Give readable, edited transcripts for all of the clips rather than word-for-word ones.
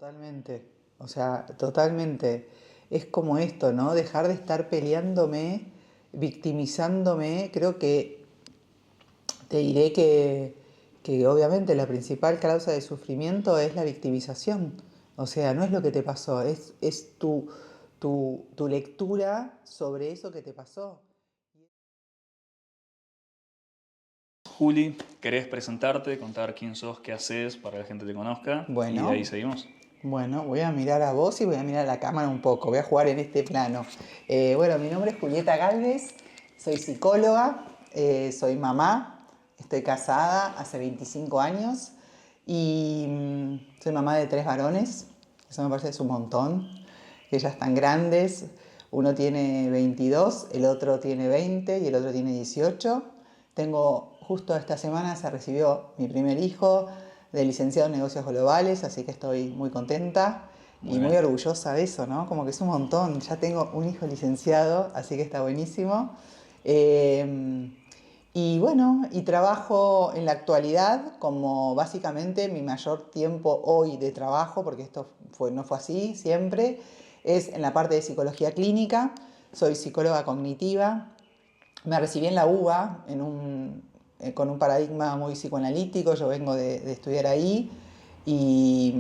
Totalmente, o sea, totalmente. Es como esto, ¿no? Dejar de estar peleándome, victimizándome. Creo que te diré que obviamente la principal causa de sufrimiento es la victimización. O sea, no es lo que te pasó, es tu lectura sobre eso que te pasó. Juli, ¿querés presentarte, contar quién sos, qué haces para que la gente te conozca? Y de ahí Bueno, seguimos. bueno, voy a mirar a vos y voy a mirar a la cámara un poco, voy a jugar en este plano. Bueno, mi nombre es Julieta Galvez, soy psicóloga, soy mamá, estoy casada hace 25 años y soy mamá de 3 varones, eso me parece es un montón, que ya están grandes, uno tiene 22, el otro tiene 20 y el otro tiene 18. Tengo, justo esta semana se recibió mi primer hijo de licenciado en negocios globales, así que estoy muy contenta Muy y muy bien. orgullosa de eso, ¿no? Como que es un montón, ya tengo un hijo licenciado, así que está buenísimo. Y bueno, y trabajo en la actualidad como básicamente mi mayor tiempo hoy de trabajo, porque no fue así siempre, es en la parte de psicología clínica. Soy psicóloga cognitiva, me recibí en la UBA con un paradigma muy psicoanalítico, yo vengo de estudiar ahí y,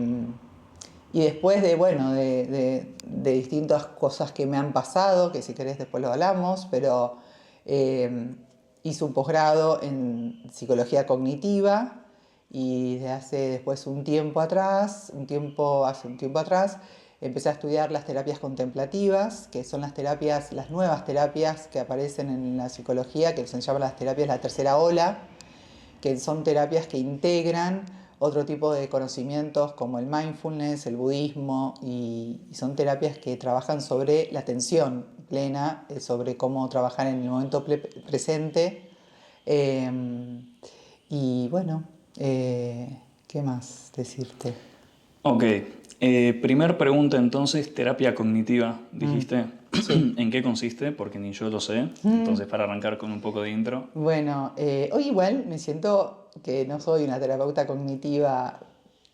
y después bueno, de distintas cosas que me han pasado, que si querés después lo hablamos, pero eh, hice un posgrado en psicología cognitiva y desde hace después hace un tiempo atrás, empecé a estudiar las terapias contemplativas, que son las nuevas terapias que aparecen en la psicología, que se llaman las terapias de la tercera ola, que son terapias que integran otro tipo de conocimientos como el mindfulness, el budismo, y son terapias que trabajan sobre la atención plena, sobre cómo trabajar en el momento presente. Eh, y bueno, ¿qué más decirte? Ok, primer pregunta entonces, terapia cognitiva, dijiste. Sí. ¿En qué consiste? Porque ni yo lo sé. Entonces, para arrancar con un poco de intro. Bueno, hoy igual me siento que no soy una terapeuta cognitiva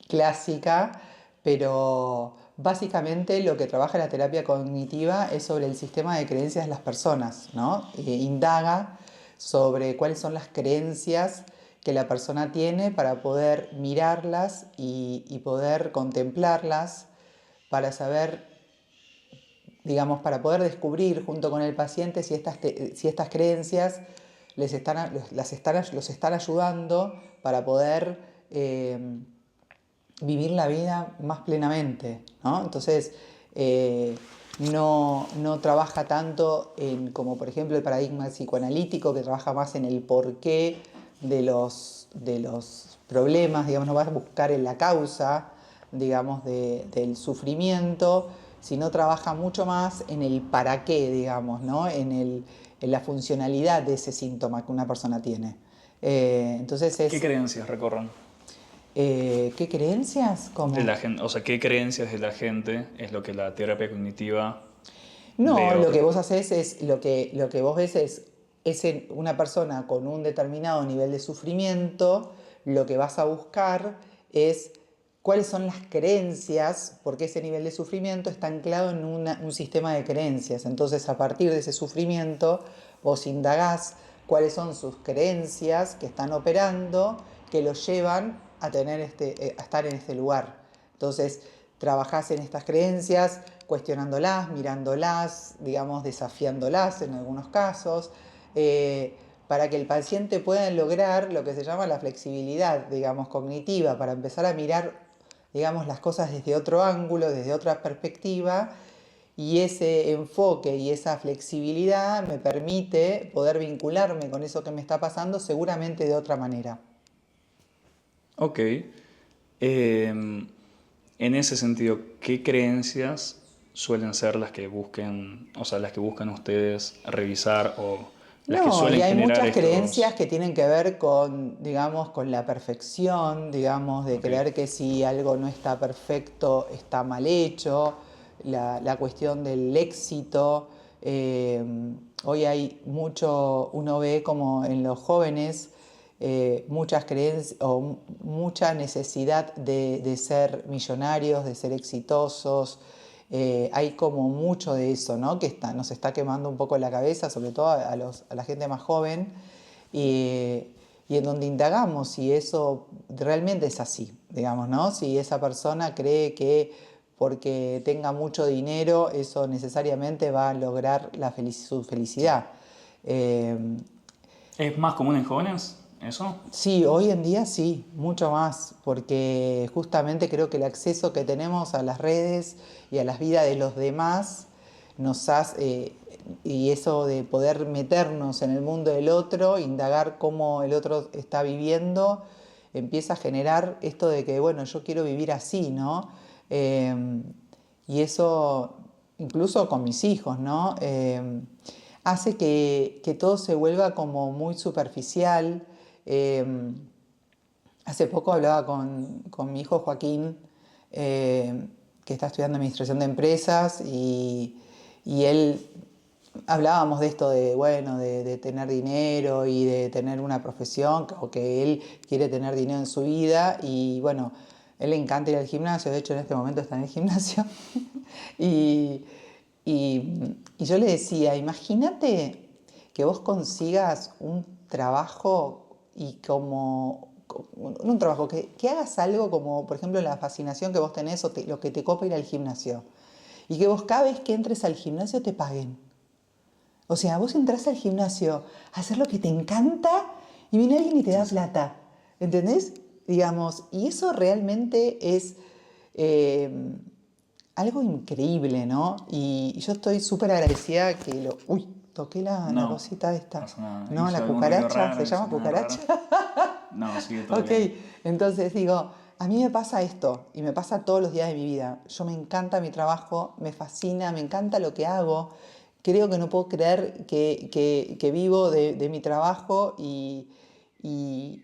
clásica, pero básicamente lo que trabaja la terapia cognitiva es sobre el sistema de creencias de las personas, ¿no? Indaga sobre cuáles son las creencias que la persona tiene para poder mirarlas y poder contemplarlas, para saber, digamos, para poder descubrir junto con el paciente si estas creencias los están ayudando para poder vivir la vida más plenamente, ¿no? Entonces, no trabaja tanto como por ejemplo el paradigma psicoanalítico, que trabaja más en el porqué de los problemas, digamos, no va a buscar en la causa, digamos, del sufrimiento, sino trabaja mucho más en el para qué, digamos, ¿no? En la funcionalidad de ese síntoma que una persona tiene. Entonces ¿Qué creencias recorren ¿qué creencias? de ¿Cómo? la gente? O sea, ¿qué creencias de la gente es lo que la terapia cognitiva No, ve lo o... que vos haces es, lo que vos ves es en una persona con un determinado nivel de sufrimiento, lo que vas a buscar es cuáles son las creencias, porque ese nivel de sufrimiento está anclado en un sistema de creencias. Entonces, a partir de ese sufrimiento, vos indagás cuáles son sus creencias que están operando, que los llevan a estar en este lugar. Entonces, trabajás en estas creencias, cuestionándolas, mirándolas, digamos, desafiándolas en algunos casos, para que el paciente pueda lograr lo que se llama la flexibilidad, digamos, cognitiva, para empezar a mirar, digamos, las cosas desde otro ángulo, desde otra perspectiva, y ese enfoque y esa flexibilidad me permite poder vincularme con eso que me está pasando seguramente de otra manera. Ok. En ese sentido, ¿qué creencias suelen ser las que busquen, o sea, las que buscan ustedes revisar o las que No, y suelen hay generar muchas creencias estos... que tienen que ver con, digamos, con la perfección, digamos, de Ok. creer que si algo no está perfecto, está mal hecho, la cuestión del éxito. Hoy hay mucho, uno ve como en los jóvenes muchas creencias o mucha necesidad de ser millonarios, de ser exitosos. Hay como mucho de eso, ¿no? Que nos está quemando un poco la cabeza, sobre todo a la gente más joven, y en donde indagamos si eso realmente es así, digamos, ¿no? Si esa persona cree que porque tenga mucho dinero eso necesariamente va a lograr su felicidad. Eh, ¿Es más común en jóvenes eso? Sí, hoy en día sí, mucho más, porque justamente creo que el acceso que tenemos a las redes y a las vidas de los demás nos hace, y eso de poder meternos en el mundo del otro, indagar cómo el otro está viviendo, empieza a generar esto de que, bueno, yo quiero vivir así, ¿no? Eh, y eso, incluso con mis hijos, ¿no? Hace que todo se vuelva como muy superficial. eh, Hace poco hablaba con mi hijo Joaquín, eh, que está estudiando administración de empresas, y él hablábamos de esto de, bueno, de tener dinero y de tener una profesión, o que él quiere tener dinero en su vida, y bueno, él le encanta ir al gimnasio, de hecho en este momento está en el gimnasio, y, y yo le decía, imagínate que vos consigas un trabajo y un trabajo, que hagas algo como, por ejemplo, la fascinación que vos tenés o lo que te copa ir al gimnasio. Y que vos cada vez que entres al gimnasio te paguen. O sea, vos entras al gimnasio a hacer lo que te encanta y viene alguien y te da plata. ¿Entendés? Digamos, y eso realmente es algo increíble, ¿no? Y yo estoy súper agradecida que lo... Uy, toqué la No, cosita esta. pasa nada. No, Hizo la algún ruido cucaracha, raro, se hizo llama nada raro. cucaracha. No, sigue todo Ok, bien. entonces digo, a mí me pasa esto y me pasa todos los días de mi vida. Yo me encanta mi trabajo, me fascina, me encanta lo que hago. Creo que no puedo creer que vivo de mi trabajo y, y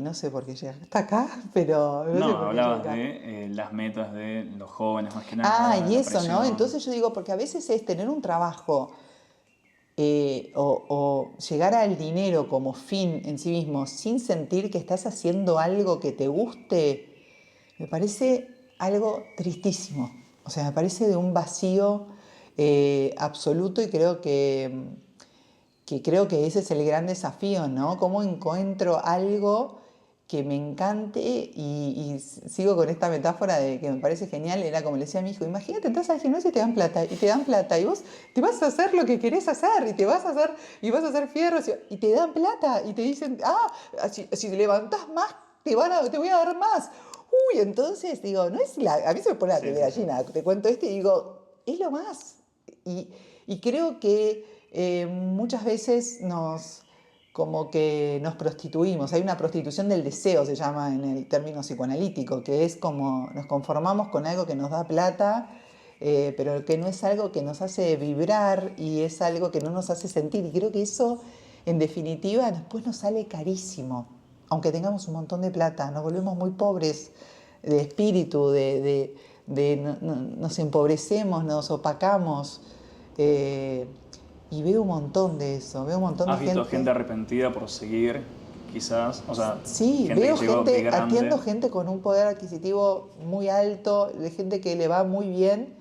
no sé por qué llegué hasta acá, pero no sé No, por qué llegué hablabas acá. de las metas de los jóvenes más que Ah, nada, y la eso, ¿no? presión. Entonces yo digo, porque a veces es tener un trabajo o llegar al dinero como fin en sí mismo sin sentir que estás haciendo algo que te guste, me parece algo tristísimo. O sea, me parece de un vacío absoluto y creo que ese es el gran desafío, ¿no? ¿Cómo encuentro algo que me encante? Y sigo con esta metáfora de que me parece genial, era como le decía a mi hijo, imagínate, entras al gimnasio y te dan plata, y vos te vas a hacer lo que querés hacer, y vas a hacer fierros, y te dan plata, y te dicen, si levantás más, te voy a dar más. Uy, entonces digo, no es a mí se me pone la Sí, piel de sí, sí. gallina, te cuento esto y digo, es lo más. Y, y creo que muchas veces como que nos prostituimos. Hay una prostitución del deseo, se llama en el término psicoanalítico, que es como nos conformamos con algo que nos da plata, pero que no es algo que nos hace vibrar y es algo que no nos hace sentir. Y creo que eso, en definitiva, después nos sale carísimo. Aunque tengamos un montón de plata, nos volvemos muy pobres de espíritu, nos empobrecemos, nos opacamos. eh, y veo un montón de eso, veo un montón de ¿Has visto gente gente. arrepentida por seguir, quizás? O sea, Sí, gente que veo llegó de gente, atiendo grande. gente con un poder adquisitivo muy alto, de gente que le va muy bien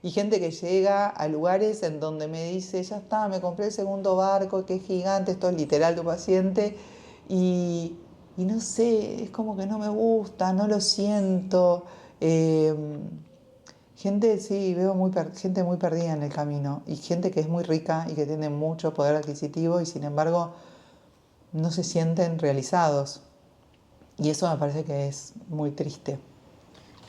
y gente que llega a lugares en donde me dice, ya está, me compré el segundo barco, que es gigante, esto es literal tu paciente, y, y no sé, es como que no me gusta, no lo siento. eh, Gente, sí, veo gente muy perdida en el camino y gente que es muy rica y que tiene mucho poder adquisitivo y sin embargo no se sienten realizados. Y eso me parece que es muy triste.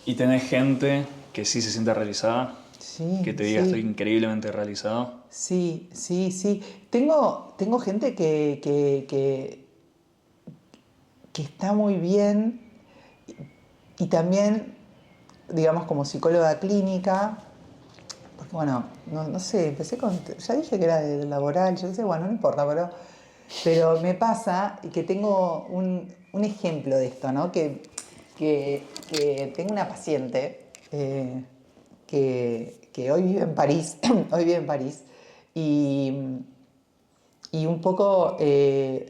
Y tenés gente que sí se siente realizada, que Sí, te diga estoy sí, increíblemente realizado. sí, sí, sí. Tengo gente que está muy bien y también, digamos, como psicóloga clínica, porque bueno, no sé, ya dije que era de laboral, yo qué sé, bueno, no importa, pero me pasa que tengo un ejemplo de esto, ¿no? Que tengo una paciente que hoy vive en París, hoy vive en París, y, y un poco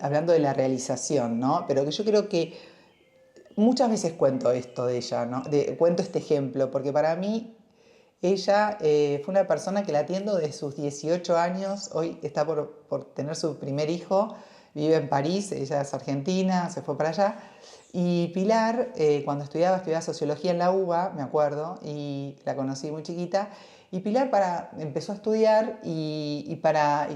hablando de la realización, ¿no? Pero que yo creo que muchas veces cuento esto de ella, ¿no? Cuento este ejemplo, porque para mí ella fue una persona que la atiendo desde sus 18 años, hoy está por tener su primer hijo, vive en París, ella es argentina, se fue para allá. Y Pilar, cuando estudiaba sociología en la UBA, me acuerdo, y la conocí muy chiquita. Y Pilar empezó a estudiar y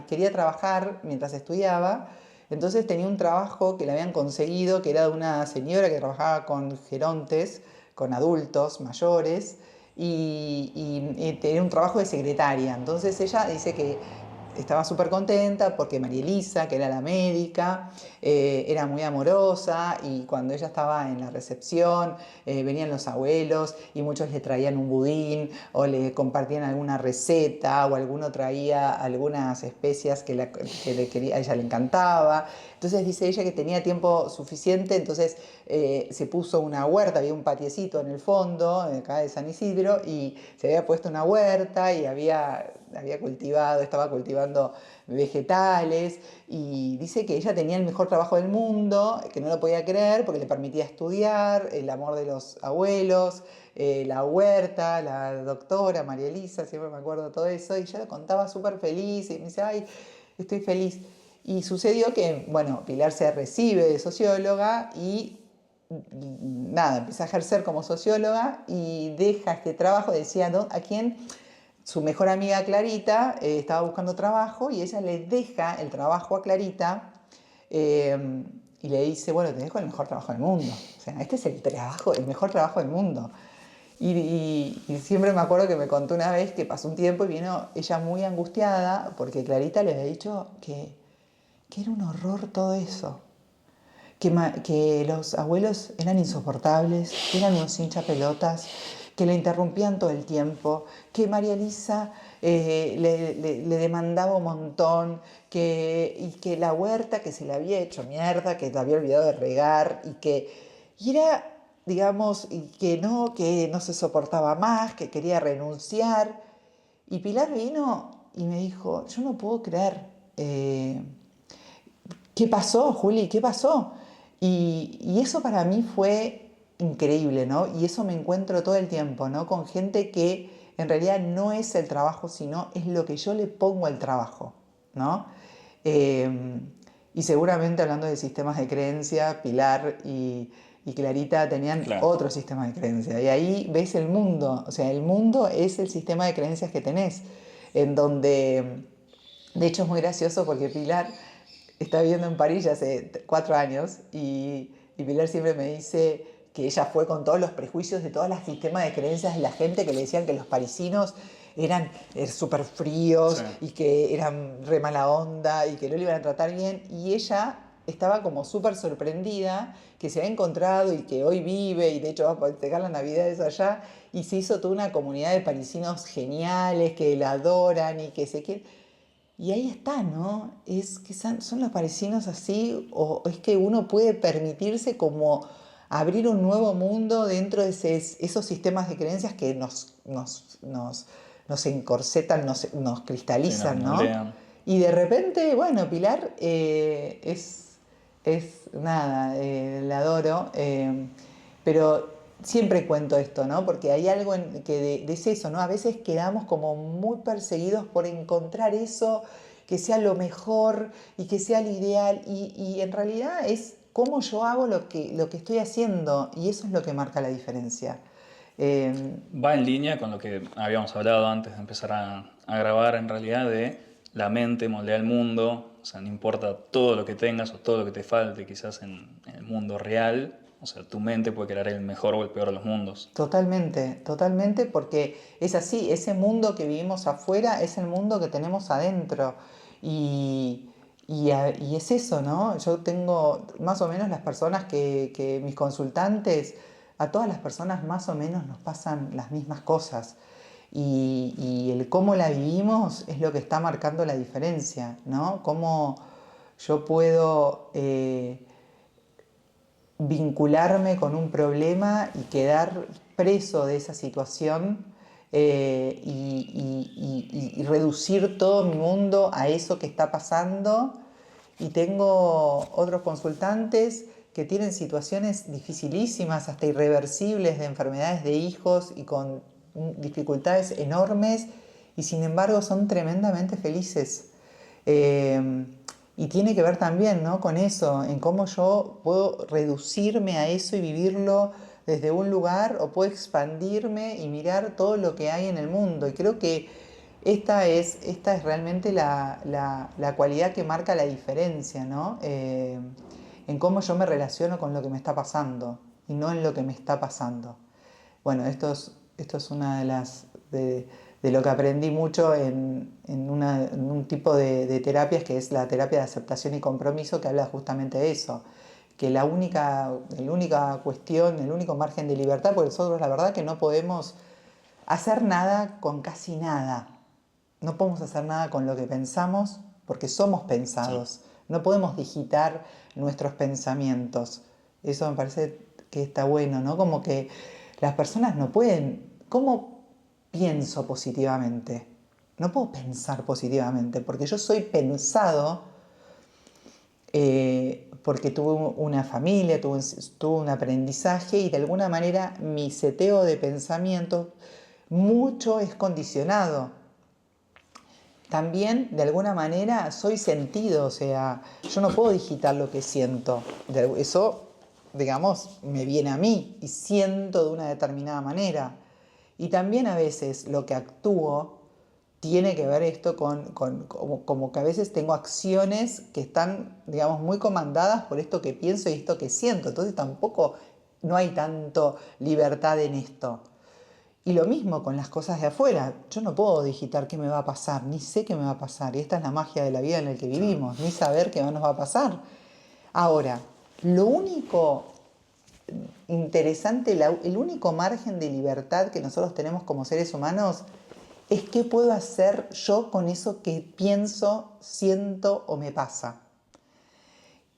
quería trabajar mientras estudiaba. Entonces tenía un trabajo que le habían conseguido, que era de una señora que trabajaba con gerontes, con adultos mayores, y tenía un trabajo de secretaria. Entonces ella dice que estaba súper contenta porque María Elisa, que era la médica, era muy amorosa, y cuando ella estaba en la recepción venían los abuelos y muchos le traían un budín o le compartían alguna receta, o alguno traía algunas especias a ella le encantaba. Entonces dice ella que tenía tiempo suficiente, entonces se puso una huerta, había un patiecito en el fondo, acá de San Isidro, y se había puesto una huerta y estaba cultivando vegetales, y dice que ella tenía el mejor trabajo del mundo, que no lo podía creer porque le permitía estudiar, el amor de los abuelos, la huerta, la doctora María Elisa, siempre me acuerdo de todo eso, y ella lo contaba súper feliz, y me dice, ay, estoy feliz. Y sucedió que, bueno, Pilar se recibe de socióloga y nada, empieza a ejercer como socióloga y deja este trabajo, decía, ¿no? ¿A quién? Su mejor amiga Clarita estaba buscando trabajo, y ella le deja el trabajo a Clarita eh, y le dice, bueno, te dejo el mejor trabajo del mundo. O sea, este es el mejor trabajo del mundo. Y siempre me acuerdo que me contó una vez que pasó un tiempo y vino ella muy angustiada porque Clarita le había dicho que era un horror todo eso. Que los abuelos eran insoportables, que eran unos hinchapelotas, que le interrumpían todo el tiempo, que María Elisa le demandaba un montón, y que la huerta que se le había hecho mierda, que te había olvidado de regar, y era, digamos, y que no se soportaba más, que quería renunciar. Y Pilar vino y me dijo, yo no puedo creer, ¿qué pasó, Juli? ¿Qué pasó? Y eso para mí fue increíble, ¿no? Y eso me encuentro todo el tiempo, ¿no? Con gente que en realidad no es el trabajo, sino es lo que yo le pongo al trabajo, ¿no? Eh, y seguramente hablando de sistemas de creencia, Pilar y Clarita tenían Claro. otro sistema de creencia. Y ahí ves el mundo, o sea, el mundo es el sistema de creencias que tenés, en donde, de hecho es muy gracioso porque Pilar está viviendo en París ya hace 4 años, y Pilar siempre me dice que ella fue con todos los prejuicios de todos los sistemas de creencias de la gente que le decían que los parisinos eran súper Sí. fríos y que eran re mala onda y que no le iban a tratar bien, y ella estaba como súper sorprendida que se había encontrado y que hoy vive, y de hecho va a festejar las navidades allá, y se hizo toda una comunidad de parisinos geniales que la adoran y que se quieren. Y ahí está, ¿no? Es que son los parisinos así, o es que uno puede permitirse como abrir un nuevo mundo dentro de esos sistemas de creencias que nos encorsetan, nos Sí, nos cristalizan, ¿no? moldean. Y de repente, bueno, Pilar es nada, la adoro, pero siempre cuento esto, ¿no? Porque hay algo de es eso, ¿no? A veces quedamos como muy perseguidos por encontrar eso que sea lo mejor y que sea lo ideal, y en realidad es cómo yo hago lo que estoy haciendo, y eso es lo que marca la diferencia. Eh, Va en línea con lo que habíamos hablado antes de empezar a grabar, en realidad, de la mente moldea el mundo. O sea, no importa todo lo que tengas o todo lo que te falte quizás en el mundo real. O sea, tu mente puede crear el mejor o el peor de los mundos. Totalmente, totalmente, porque es así, ese mundo que vivimos afuera es el mundo que tenemos adentro. Y, y es eso, ¿no? Yo tengo más o menos las personas que mis consultantes, a todas las personas más o menos nos pasan las mismas cosas. Y el cómo la vivimos es lo que está marcando la diferencia, ¿no? Cómo yo puedo vincularme con un problema y quedar preso de esa situación, y reducir todo mi mundo a eso que está pasando, y tengo otros consultantes que tienen situaciones dificilísimas, hasta irreversibles, de enfermedades de hijos y con dificultades enormes, y sin embargo son tremendamente felices. Y tiene que ver también, ¿no?, con eso, en cómo yo puedo reducirme a eso y vivirlo desde un lugar, o puedo expandirme y mirar todo lo que hay en el mundo. Y creo que esta es realmente la cualidad que marca la diferencia, ¿no? En cómo yo me relaciono con lo que me está pasando y no en lo que me está pasando. Bueno, esto es una de las de lo que aprendí mucho en un tipo de terapias, que es la terapia de aceptación y compromiso, que habla justamente de eso, que la única cuestión, el único margen de libertad, porque nosotros la verdad que no podemos hacer nada con casi nada. No podemos hacer nada con lo que pensamos porque somos pensados. Sí. No podemos digitar nuestros pensamientos. Eso me parece que está bueno, ¿no? Como que las personas no pueden... ¿Cómo pienso positivamente? No puedo pensar positivamente porque yo soy pensado porque tuve una familia, tuve un aprendizaje, y de alguna manera mi seteo de pensamiento mucho es condicionado. También, de alguna manera, soy sentido, o sea, yo no puedo digitar lo que siento. Eso, digamos, me viene a mí y siento de una determinada manera. Y también a veces lo que actúo tiene que ver esto como que a veces tengo acciones que están, digamos, muy comandadas por esto que pienso y esto que siento. Entonces tampoco no hay tanto libertad en esto. Y lo mismo con las cosas de afuera. Yo no puedo digitar qué me va a pasar, ni sé qué me va a pasar. Y esta es la magia de la vida en la que vivimos, ni saber qué nos va a pasar. Ahora, lo único interesante, el único margen de libertad que nosotros tenemos como seres humanos es qué puedo hacer yo con eso que pienso, siento o me pasa.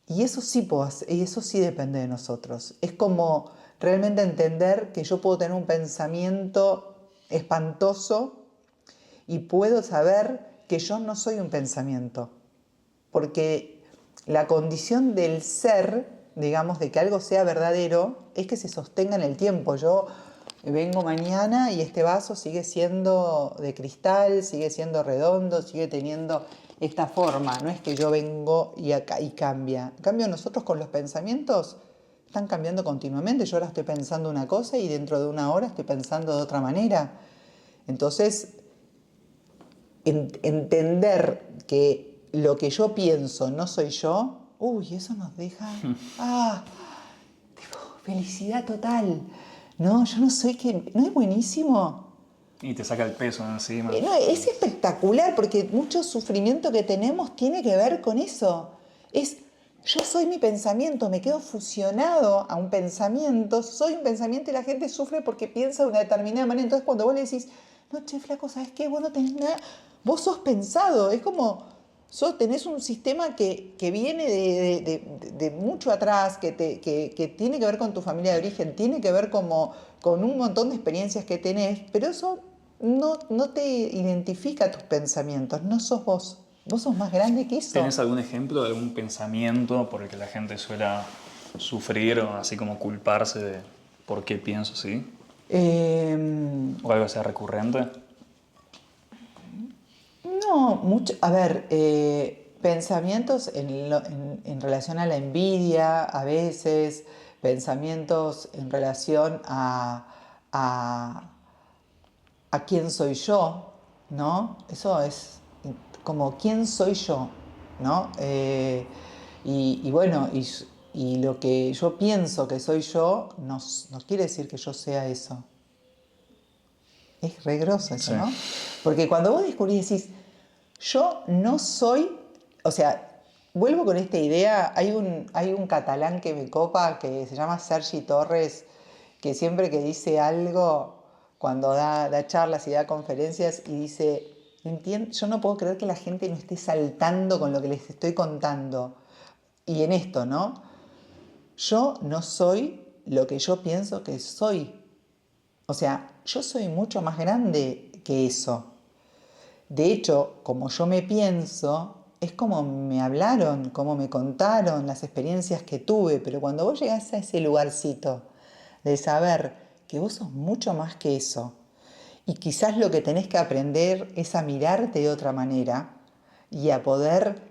Y eso sí puedo hacer, y eso sí depende de nosotros. Es como realmente entender que yo puedo tener un pensamiento espantoso y puedo saber que yo no soy un pensamiento. Porque la condición del ser, digamos, de que algo sea verdadero, es que se sostenga en el tiempo. Yo vengo mañana y este vaso sigue siendo de cristal, sigue siendo redondo, sigue teniendo esta forma. No es que yo vengo y cambia. En cambio, nosotros con los pensamientos están cambiando continuamente. Yo ahora estoy pensando una cosa y dentro de una hora estoy pensando de otra manera. Entonces, entender que lo que yo pienso no soy yo, eso nos deja tipo, felicidad total. No, yo no soy que... ¿No es buenísimo? Y te saca el peso encima. No, es espectacular, porque mucho sufrimiento que tenemos tiene que ver con eso. Yo soy mi pensamiento, me quedo fusionado a un pensamiento, soy un pensamiento, y la gente sufre porque piensa de una determinada manera. Entonces cuando vos le decís, no, che, flaco, ¿sabes qué? Vos no tenés nada, vos sos pensado. Es como, tenés un sistema que viene de mucho atrás, que tiene que ver con tu familia de origen, tiene que ver con un montón de experiencias que tenés, pero eso no te identifica tus pensamientos, no sos vos. Vos sos más grande que eso. ¿Tenés algún ejemplo de algún pensamiento por el que la gente suele sufrir o así como culparse de por qué pienso así? ¿O algo que sea recurrente? No, mucho. A ver, pensamientos en relación a la envidia, a veces, pensamientos en relación a quién soy yo, ¿no? Eso es como quién soy yo, ¿no? Y bueno, y lo que yo pienso que soy yo no quiere decir que yo sea eso. Es re groso eso, Sí. ¿no? Porque cuando vos descubrís y decís, yo no soy, o sea, vuelvo con esta idea, hay un catalán que me copa, que se llama Sergi Torres, que siempre que dice algo, cuando da charlas y da conferencias, y dice, yo no puedo creer que la gente no esté saltando con lo que les estoy contando. Y en esto, ¿no? Yo no soy lo que yo pienso que soy. O sea, yo soy mucho más grande que eso. De hecho, como yo me pienso, es como me hablaron, como me contaron, las experiencias que tuve, pero cuando vos llegás a ese lugarcito de saber que vos sos mucho más que eso, y quizás lo que tenés que aprender es a mirarte de otra manera y a poder,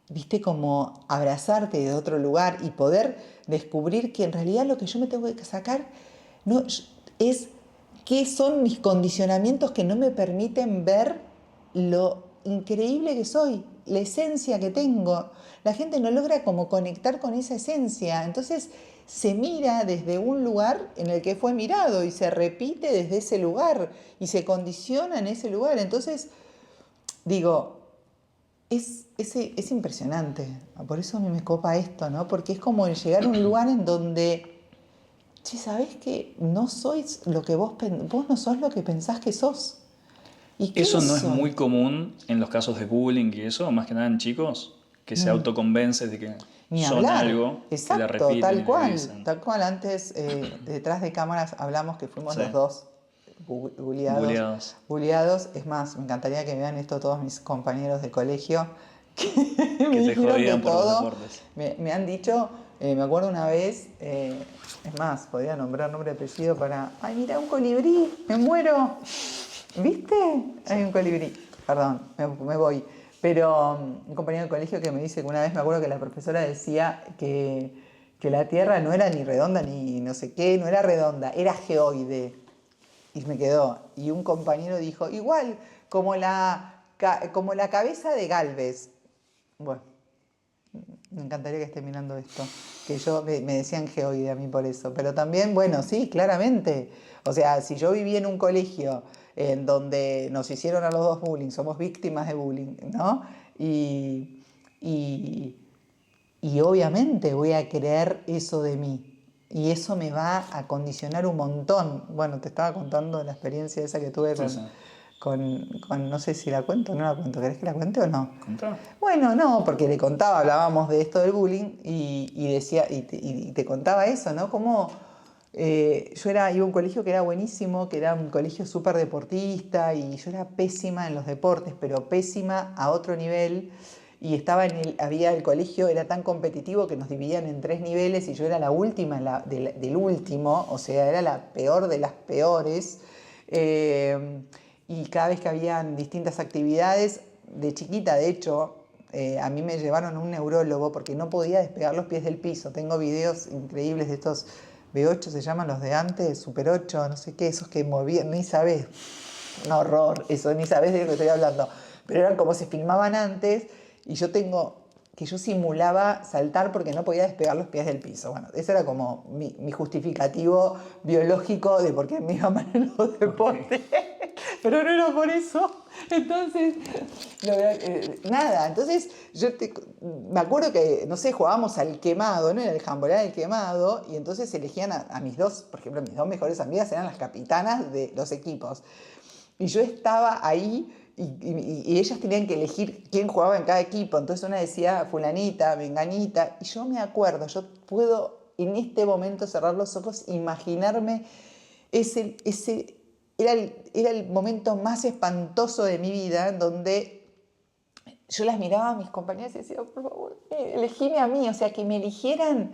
viste, como abrazarte de otro lugar y poder descubrir que en realidad lo que yo me tengo que sacar no, es qué son mis condicionamientos que no me permiten ver lo increíble que soy, la esencia que tengo. La gente no logra como conectar con esa esencia, entonces se mira desde un lugar en el que fue mirado y se repite desde ese lugar y se condiciona en ese lugar. Entonces, digo, es impresionante. Por eso a mí me copa esto, ¿no? Porque es como el llegar a un lugar en donde, che, ¿sabés que no sois lo que vos no sos lo que pensás que sos? ¿Y quién Eso no es soy? muy común en los casos de bullying y eso, más que nada en chicos, que se autoconvencen de que Ni son hablar. algo y le Exacto, repiten y le dicen. tal cual. Antes, detrás de cámaras hablamos que fuimos Sí, los dos bulleados. bulleados. Es más, me encantaría que vean esto todos mis compañeros de colegio, que me Que te dijeron de jodían por los todo. deportes. Me han dicho, me acuerdo una vez, es más, podría nombrar nombre y apellido para... ¡Ay, mira, un colibrí! ¡Me muero! ¿Viste? Hay un colibrí. Perdón, me voy. Pero un compañero de colegio que me dice que una vez me acuerdo que la profesora decía que la Tierra no era ni redonda ni no sé qué, no era redonda, era geoide. Y me quedó. Y un compañero dijo, igual, como la cabeza de Galvez. Bueno, me encantaría que esté mirando esto. Que me decían geoide a mí por eso. Pero también, bueno, sí, claramente. O sea, si yo viví en un colegio en donde nos hicieron a los dos bullying, somos víctimas de bullying, ¿no? Y, y, y obviamente voy a creer eso de mí. Y eso me va a condicionar un montón. Bueno, te estaba contando la experiencia esa que tuve Sí, sí. no sé si la cuento o no la cuento. ¿Querés que la cuente o no? Contá. Bueno, no, porque le contaba, hablábamos de esto del bullying y decía, y te contaba eso, ¿no? Como iba a un colegio que era buenísimo, que era un colegio súper deportista y yo era pésima en los deportes, pero pésima a otro nivel. Y había el colegio, era tan competitivo que nos dividían en 3 niveles y yo era la última del último, o sea, era la peor de las peores. Eh, y cada vez que habían distintas actividades, de chiquita, de hecho, a mí me llevaron a un neurólogo porque no podía despegar los pies del piso. Tengo videos increíbles de estos B8, se llaman los de antes, Super 8, no sé qué, esos que movían, ni sabés, un horror, eso, ni sabés de lo que estoy hablando. Pero eran como se filmaban antes y yo simulaba saltar porque no podía despegar los pies del piso. Bueno, ese era como mi justificativo biológico de por qué me iba mal en los deportes. Pero no era por eso. Entonces, nada, entonces me acuerdo que, no sé, jugábamos al quemado, no era el handball, era el quemado, y entonces elegían a mis dos, por ejemplo, mis dos mejores amigas eran las capitanas de los equipos. Y yo estaba ahí y ellas tenían que elegir quién jugaba en cada equipo. Entonces una decía fulanita, menganita. Y yo me acuerdo, yo puedo en este momento cerrar los ojos, imaginarme era el momento más espantoso de mi vida, en donde yo las miraba a mis compañeras y decía, por favor, elegime a mí. O sea, que me eligieran,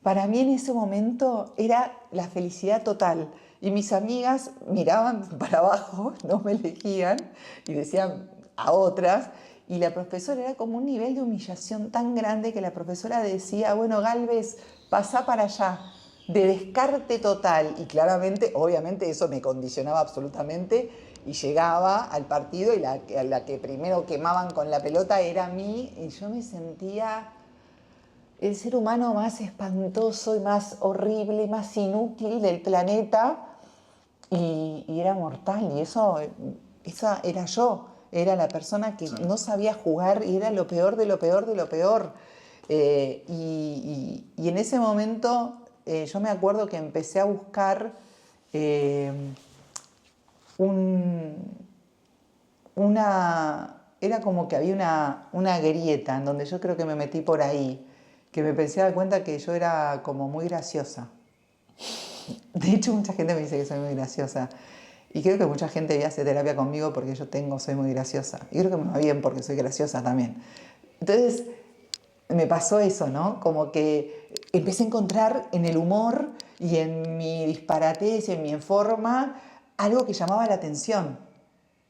para mí en ese momento era la felicidad total. Y mis amigas miraban para abajo, no me elegían, y decían a otras. Y la profesora era como un nivel de humillación tan grande que la profesora decía, bueno, Galvez, pasá para allá, de descarte total. Y claramente, obviamente, eso me condicionaba absolutamente. Y llegaba al partido y la que primero quemaban con la pelota era a mí. Y yo me sentía el ser humano más espantoso y más horrible, más inútil del planeta. Y era mortal. Y esa era yo. Era la persona que no sabía jugar y era lo peor de lo peor de lo peor. Y en ese momento yo me acuerdo que empecé a buscar eh, era como que había una grieta en donde yo creo que me metí por ahí, que me empecé a dar cuenta que yo era como muy graciosa. De hecho, mucha gente me dice que soy muy graciosa. Y creo que mucha gente hace terapia conmigo porque soy muy graciosa. Y creo que me va bien porque soy graciosa también. Entonces, me pasó eso, ¿no? Como que empecé a encontrar en el humor y en mi disparatez y en mi forma algo que llamaba la atención.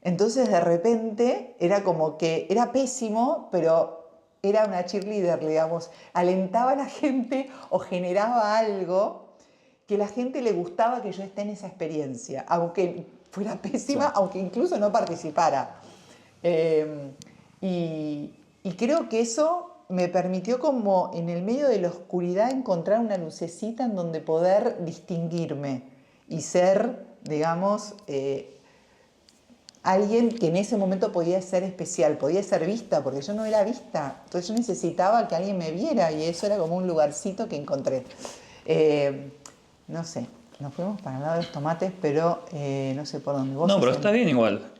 Entonces, de repente, era como que era pésimo, pero era una cheerleader, digamos. Alentaba a la gente o generaba algo que a la gente le gustaba que yo esté en esa experiencia, aunque fuera pésima, Sí. aunque incluso no participara. Eh, y creo que eso me permitió como en el medio de la oscuridad encontrar una lucecita en donde poder distinguirme y ser, digamos, alguien que en ese momento podía ser especial, podía ser vista, porque yo no era vista. Entonces yo necesitaba que alguien me viera y eso era como un lugarcito que encontré. Eh, no sé, nos fuimos para el lado de los tomates, pero no sé por dónde. Vos No, pero hacés. está bien igual,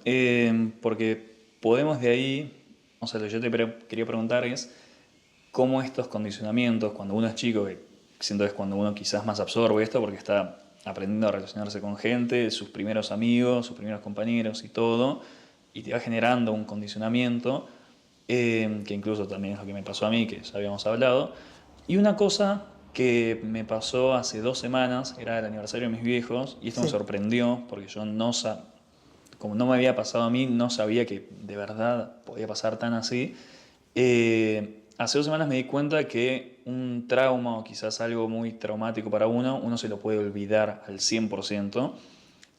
porque podemos de ahí, o sea, lo que yo te quería preguntar es cómo estos condicionamientos, cuando uno es chico, que siento que es cuando uno quizás más absorbe esto, porque está aprendiendo a relacionarse con gente, sus primeros amigos, sus primeros compañeros y todo, y te va generando un condicionamiento, que incluso también es lo que me pasó a mí, que ya habíamos hablado. Y una cosa que me pasó hace 2 semanas, era el aniversario de mis viejos, y esto me Sí. sorprendió, porque yo como no me había pasado a mí, no sabía que de verdad podía pasar tan así. Hace 2 semanas me di cuenta que un trauma o quizás algo muy traumático para uno se lo puede olvidar al 100%.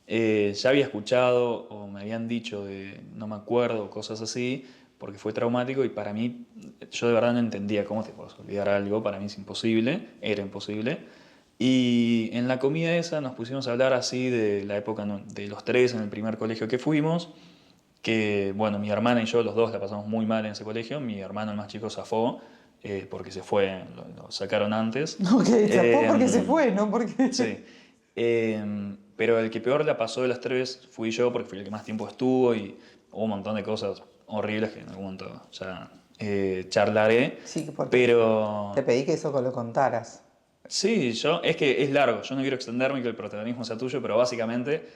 Ya había escuchado o me habían dicho de no me acuerdo, cosas así, porque fue traumático y para mí, yo de verdad no entendía cómo te puedes olvidar algo, para mí es imposible, era imposible. Y en la comida esa nos pusimos a hablar así de la época de los tres en el primer colegio que fuimos, que bueno, mi hermana y yo los dos la pasamos muy mal en ese colegio, mi hermano el más chico zafó porque se fue, lo sacaron antes. Ok, chapó porque se Eh, fue, ¿no? Porque... Sí. Pero el que peor la pasó de las tres fui yo porque fui el que más tiempo estuvo y hubo un montón de cosas horribles que en algún momento ya charlaré. Sí, porque te Pero pedí que eso lo contaras. sí, es que es largo, yo no quiero extenderme y que el protagonismo sea tuyo, pero básicamente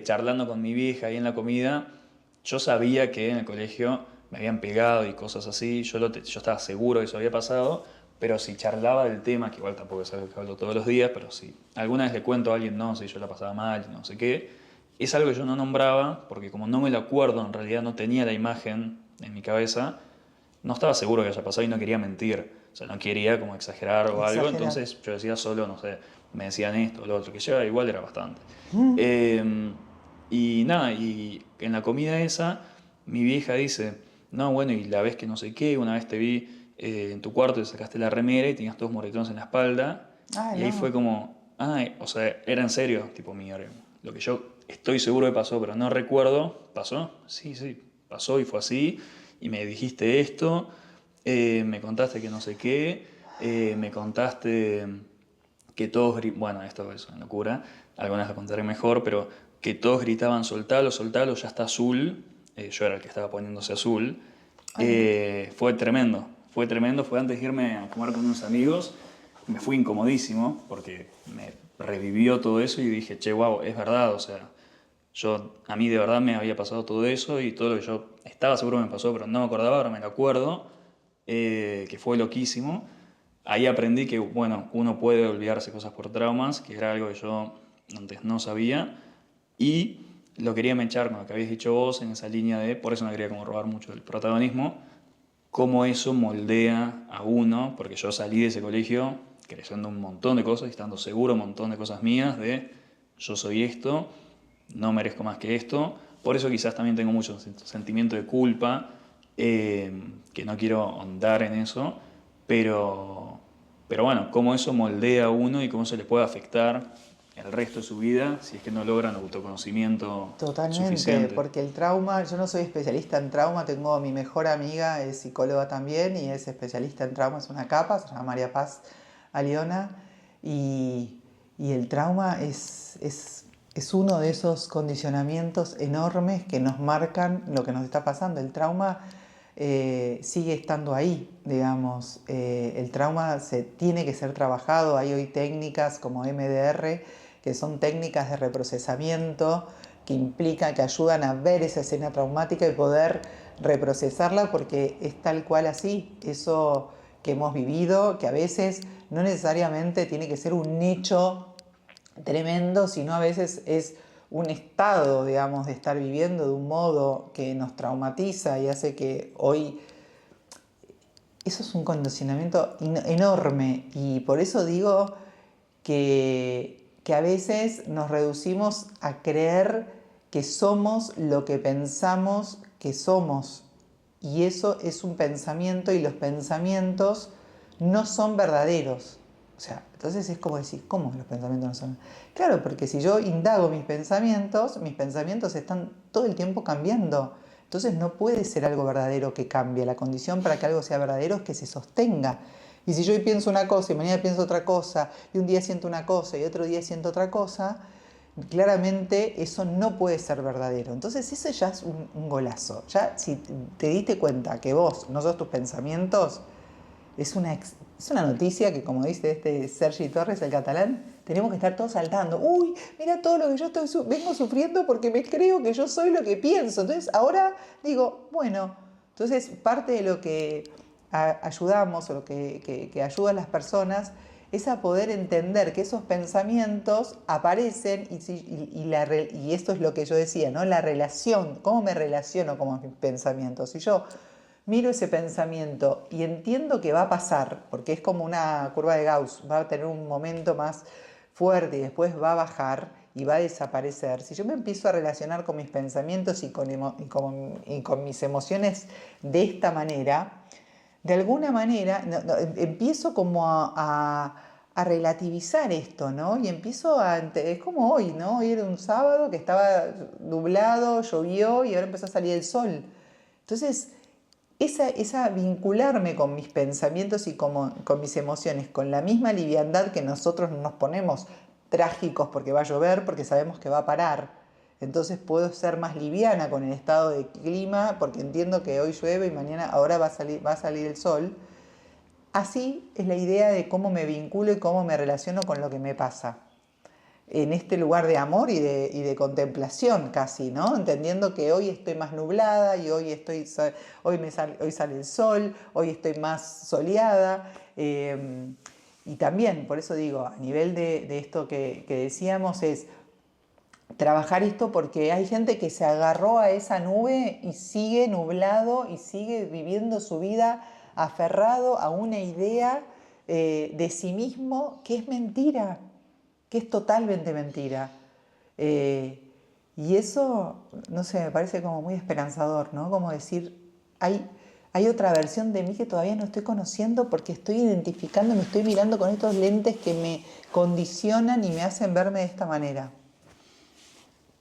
charlando con mi vieja ahí en la comida, yo sabía que en el colegio me habían pegado y cosas así, yo estaba seguro que eso había pasado, pero si charlaba del tema, que igual tampoco es algo que hablo todos los días, pero si alguna vez le cuento a alguien, no, si yo la pasaba mal, no sé qué, es algo que yo no nombraba, porque como no me lo acuerdo, en realidad no tenía la imagen en mi cabeza, no estaba seguro que haya pasado y no quería mentir. O sea, no quería como exagerar o algo. Exagerar. Entonces yo decía solo, no sé, me decían esto o lo otro, que ya igual era bastante. Eh, y nada, y en la comida esa, mi vieja dice, no, bueno, y la vez que no sé qué, una vez te vi en tu cuarto y sacaste la remera y tenías todos moretones en la espalda. Ay, Y ahí fue no. como, ay, o sea, era en serio, tipo, lo que yo estoy seguro que pasó, pero no recuerdo, ¿pasó? Sí, sí, pasó y fue así y me dijiste esto, me contaste que no sé qué, me contaste que todos, bueno, esto es una locura, algunas lo contaré mejor, pero que todos gritaban soltalo, ya está azul, yo era el que estaba poniéndose azul, Ay, no. fue tremendo, fue antes de irme a comer con unos amigos, me fui incomodísimo porque me revivió todo eso y dije, che, wow, es verdad, o sea, a mí de verdad me había pasado todo eso y todo lo que yo estaba seguro me pasó, pero no me acordaba, ahora me lo acuerdo, que fue loquísimo. Ahí aprendí que, bueno, uno puede olvidarse cosas por traumas, que era algo que yo antes no sabía. Y lo quería mechar con lo que habéis dicho vos en esa línea de, por eso no quería como robar mucho del protagonismo, cómo eso moldea a uno, porque yo salí de ese colegio creyendo un montón de cosas y estando seguro un montón de cosas mías de yo soy esto, no merezco más que esto. Por eso quizás también tengo mucho sentimiento de culpa, que no quiero ahondar en eso, pero bueno, cómo eso moldea a uno y cómo se le puede afectar el resto de su vida si es que no logran autoconocimiento Totalmente, suficiente. porque el trauma, yo no soy especialista en trauma, tengo a mi mejor amiga, es psicóloga también y es especialista en trauma, es una capa, se llama María Paz Aliona, y, y el trauma es uno de esos condicionamientos enormes que nos marcan lo que nos está pasando. El trauma sigue estando ahí, digamos, el trauma se tiene que ser trabajado, hay hoy técnicas como MDR, que son técnicas de reprocesamiento que implica, que ayudan a ver esa escena traumática y poder reprocesarla, porque es tal cual así, eso que hemos vivido, que a veces no necesariamente tiene que ser un hecho tremendo, sino a veces es un estado, digamos, de estar viviendo de un modo que nos traumatiza y hace que hoy eso es un condicionamiento enorme, y por eso digo que a veces nos reducimos a creer que somos lo que pensamos que somos, y eso es un pensamiento, y los pensamientos no son verdaderos. O sea, entonces es como decir, ¿cómo los pensamientos no son? Claro, porque si yo indago mis pensamientos están todo el tiempo cambiando. Entonces no puede ser algo verdadero que cambie. La condición para que algo sea verdadero es que se sostenga. Y si yo hoy pienso una cosa y mañana pienso otra cosa, y un día siento una cosa y otro día siento otra cosa, claramente eso no puede ser verdadero. Entonces eso ya es un golazo. Ya si te diste cuenta que vos no sos tus pensamientos, es una noticia que, como dice Sergi Torres, el catalán, tenemos que estar todos saltando. Uy, mira todo lo que yo vengo sufriendo porque me creo que yo soy lo que pienso. Entonces ahora digo, bueno, entonces parte de lo que ayudamos, o lo que ayuda a las personas, es a poder entender que esos pensamientos aparecen, y esto es lo que yo decía, ¿no? La relación, cómo me relaciono con mis pensamientos. Si yo miro ese pensamiento y entiendo que va a pasar, porque es como una curva de Gauss, va a tener un momento más fuerte y después va a bajar y va a desaparecer. Si yo me empiezo a relacionar con mis pensamientos y con mis emociones de esta manera, de alguna manera empiezo como a relativizar esto, ¿no? Y empiezo es como hoy, ¿no? Hoy era un sábado que estaba nublado, llovió y ahora empezó a salir el sol. Entonces, esa vincularme con mis pensamientos y con mis emociones, con la misma liviandad que nosotros nos ponemos trágicos porque va a llover, porque sabemos que va a parar. Entonces puedo ser más liviana con el estado de clima porque entiendo que hoy llueve y mañana, ahora va a salir el sol. Así es la idea de cómo me vinculo y cómo me relaciono con lo que me pasa en este lugar de amor y de contemplación casi, ¿no? Entendiendo que hoy estoy más nublada y hoy sale el sol, hoy estoy más soleada. Y también, por eso digo, a nivel de esto que decíamos, es trabajar esto, porque hay gente que se agarró a esa nube y sigue nublado y sigue viviendo su vida aferrado a una idea de sí mismo que es mentira, que es totalmente mentira. Eh, y eso, no sé, me parece como muy esperanzador, ¿no? Como decir, hay otra versión de mí que todavía no estoy conociendo porque estoy identificando, me estoy mirando con estos lentes que me condicionan y me hacen verme de esta manera.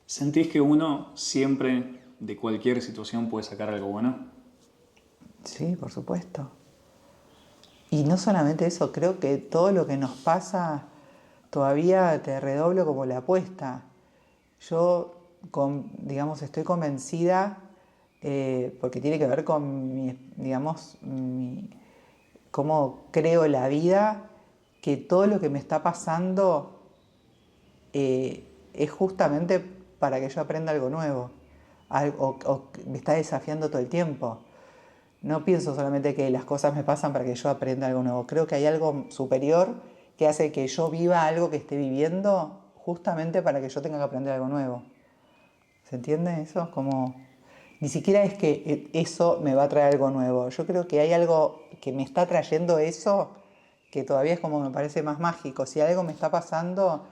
¿Sentís que uno siempre de cualquier situación puede sacar algo bueno? Sí, por supuesto. Y no solamente eso, creo que todo lo que nos pasa todavía te redoblo como la apuesta. Yo, digamos, estoy convencida, porque tiene que ver con cómo creo la vida, que todo lo que me está pasando es justamente para que yo aprenda algo nuevo, o me está desafiando todo el tiempo. No pienso solamente que las cosas me pasan para que yo aprenda algo nuevo. Creo que hay algo superior que hace que yo viva algo que esté viviendo justamente para que yo tenga que aprender algo nuevo. ¿Se entiende eso? Como ni siquiera es que eso me va a traer algo nuevo. Yo creo que hay algo que me está trayendo eso que todavía es como me parece más mágico. Si algo me está pasando,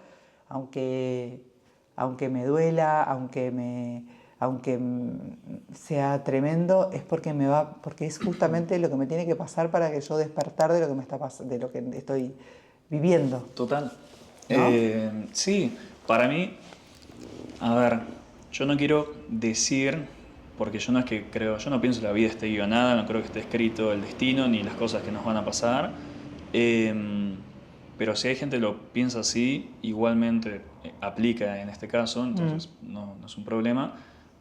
aunque, aunque me duela, aunque sea tremendo, es porque es justamente lo que me tiene que pasar para que yo despertar de lo que me está de lo que estoy viviendo. Total. ¿No? Sí, para mí, a ver, yo no quiero decir, porque yo no es que creo, yo no pienso que la vida esté guionada, no creo que esté escrito el destino ni las cosas que nos van a pasar. Pero si hay gente que lo piensa así, igualmente aplica en este caso, entonces no es un problema.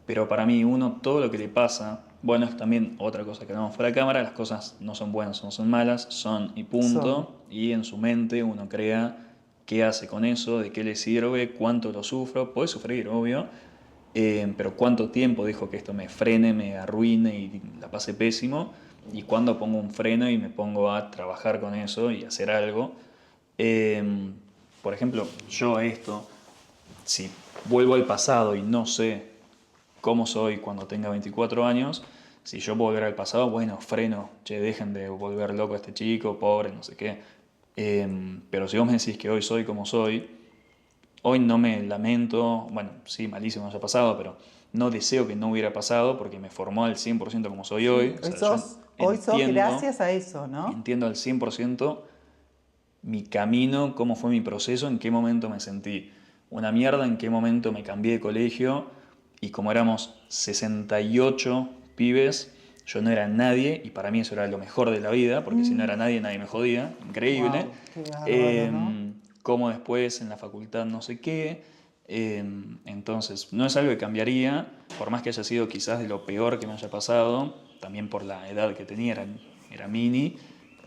Pero para mí, todo lo que le pasa, bueno, es también otra cosa que hablamos fuera de cámara, las cosas no son buenas, no son malas, son y Son. punto. Y en su mente uno crea qué hace con eso, de qué le sirve, cuánto lo sufro, puede sufrir, obvio, pero cuánto tiempo dejo que esto me frene, me arruine y la pase pésimo, y cuándo pongo un freno y me pongo a trabajar con eso y hacer algo. Eh, por ejemplo, yo esto, si vuelvo al pasado y no sé cómo soy cuando tenga 24 años, si yo puedo volver al pasado, bueno, freno, che, dejen de volver loco a este chico, pobre, no sé qué. Pero si vos me decís que hoy soy como soy, hoy no me lamento, bueno, sí, malísimo haya pasado, pero no deseo que no hubiera pasado porque me formó al 100% como soy hoy. Sí, O sea, yo hoy sos entiendo, gracias a eso, ¿no? entiendo al 100% mi camino, cómo fue mi proceso, en qué momento me sentí una mierda, en qué momento me cambié de colegio y como éramos 68 pibes, yo no era nadie y para mí eso era lo mejor de la vida, porque si no era nadie, nadie me jodía, increíble. Wow, qué bárbaro, ¿no? Como después en la facultad no sé qué, entonces no es algo que cambiaría, por más que haya sido quizás de lo peor que me haya pasado, también por la edad que tenía, era mini,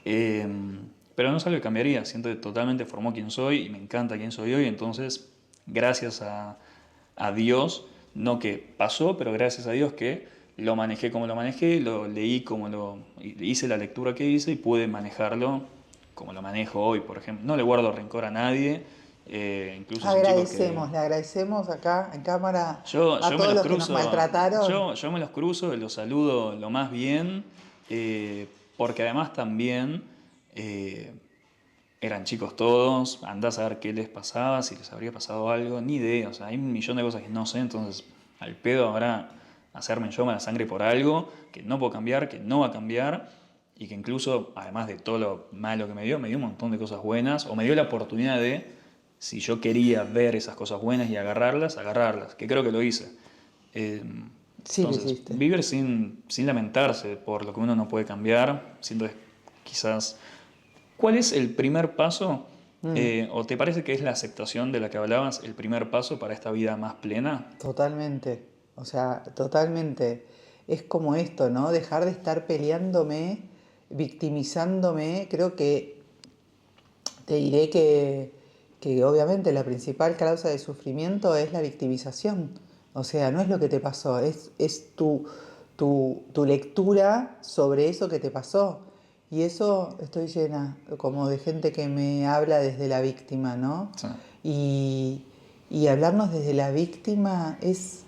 eh, pero no es algo que cambiaría, siento que totalmente formó quién soy y me encanta quién soy hoy, entonces gracias a Dios, no que pasó, pero gracias a Dios que lo manejé como lo manejé, lo leí como lo hice la lectura que hice y pude manejarlo como lo manejo hoy, por ejemplo. No le guardo rencor a nadie, incluso son chicos que Le agradecemos acá en cámara a yo me todos los los que nos cruzo, maltrataron. yo me los cruzo y los saludo lo más bien, porque además también eh, eran chicos todos, andás a ver qué les pasaba, si les habría pasado algo, ni idea, o sea, hay un millón de cosas que no sé, entonces al pedo habrá hacerme yo mala sangre por algo que no puedo cambiar, que no va a cambiar, y que incluso, además de todo lo malo que me dio un montón de cosas buenas, o me dio la oportunidad de, si yo quería ver esas cosas buenas y agarrarlas, agarrarlas, que creo que lo hice. Eh, Sí, lo entonces, hiciste. vivir sin lamentarse por lo que uno no puede cambiar, siento que quizás. ¿Cuál es el primer paso? ¿O te parece que es la aceptación de la que hablabas el primer paso para esta vida más plena? Totalmente. O sea, totalmente. Es como esto, ¿no? Dejar de estar peleándome, victimizándome. Creo que te diré que obviamente la principal causa de sufrimiento es la victimización. O sea, no es lo que te pasó, es tu lectura sobre eso que te pasó. Y eso estoy llena como de gente que me habla desde la víctima, ¿no? Sí. Y, y hablarnos desde la víctima es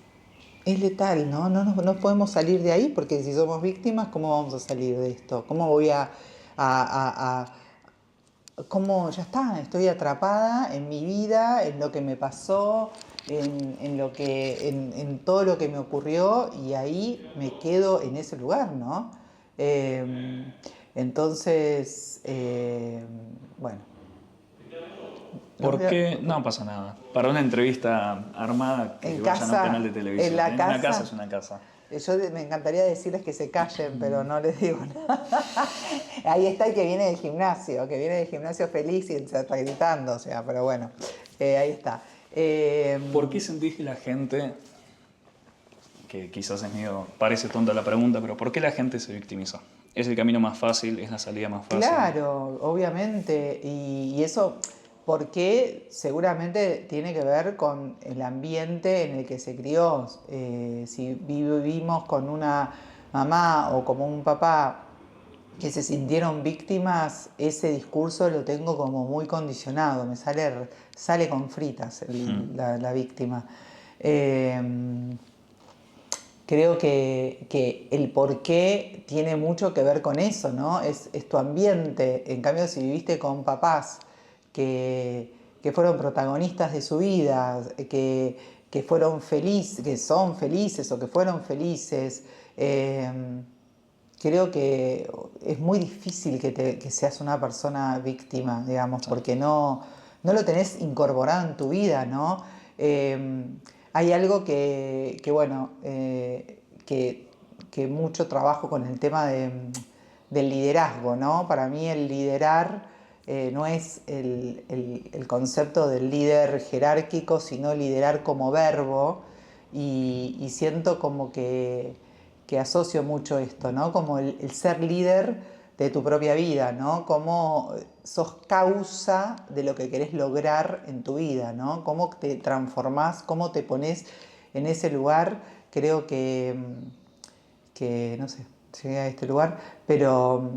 letal, ¿no? No podemos salir de ahí porque si somos víctimas, ¿cómo vamos a salir de esto? ¿Cómo voy a como ya está, estoy atrapada en mi vida, en lo que me pasó, en todo lo que me ocurrió y ahí me quedo en ese lugar, ¿no? Entonces, bueno, los ¿Por voy a- qué? No pasa nada. Para una entrevista armada en que vayan a un canal casa, de en televisión. la ¿Eh? Una casa casa, es una casa. me encantaría decirles que se callen, pero no les digo nada. Ahí está el que viene del gimnasio feliz y se está gritando, o sea, pero bueno, ahí está. ¿Por qué sentís que la gente, que quizás es medio, parece tonta la pregunta, pero ¿por qué la gente se victimiza? ¿Es el camino más fácil? ¿Es la salida más fácil? Claro, obviamente, y eso, porque seguramente tiene que ver con el ambiente en el que se crió. Si vivimos con una mamá o como un papá que se sintieron víctimas, ese discurso lo tengo como muy condicionado, sale con fritas la víctima. Eh, Creo que el por qué tiene mucho que ver con eso, ¿no? Es tu ambiente. En cambio, si viviste con papás que fueron protagonistas de su vida, que fueron felices, que son felices o que fueron felices, eh, creo que es muy difícil que seas una persona víctima, digamos, Sí. porque no lo tenés incorporado en tu vida, ¿no? Eh, Hay algo bueno, que mucho trabajo con el tema del liderazgo, ¿no? Para mí el liderar no es el concepto del líder jerárquico, sino liderar como verbo, y siento como que asocio mucho esto, ¿no? Como el ser líder de tu propia vida, ¿no? Cómo sos causa de lo que querés lograr en tu vida, ¿no? Cómo te transformás, cómo te pones en ese lugar creo que no sé, llegué a este lugar, pero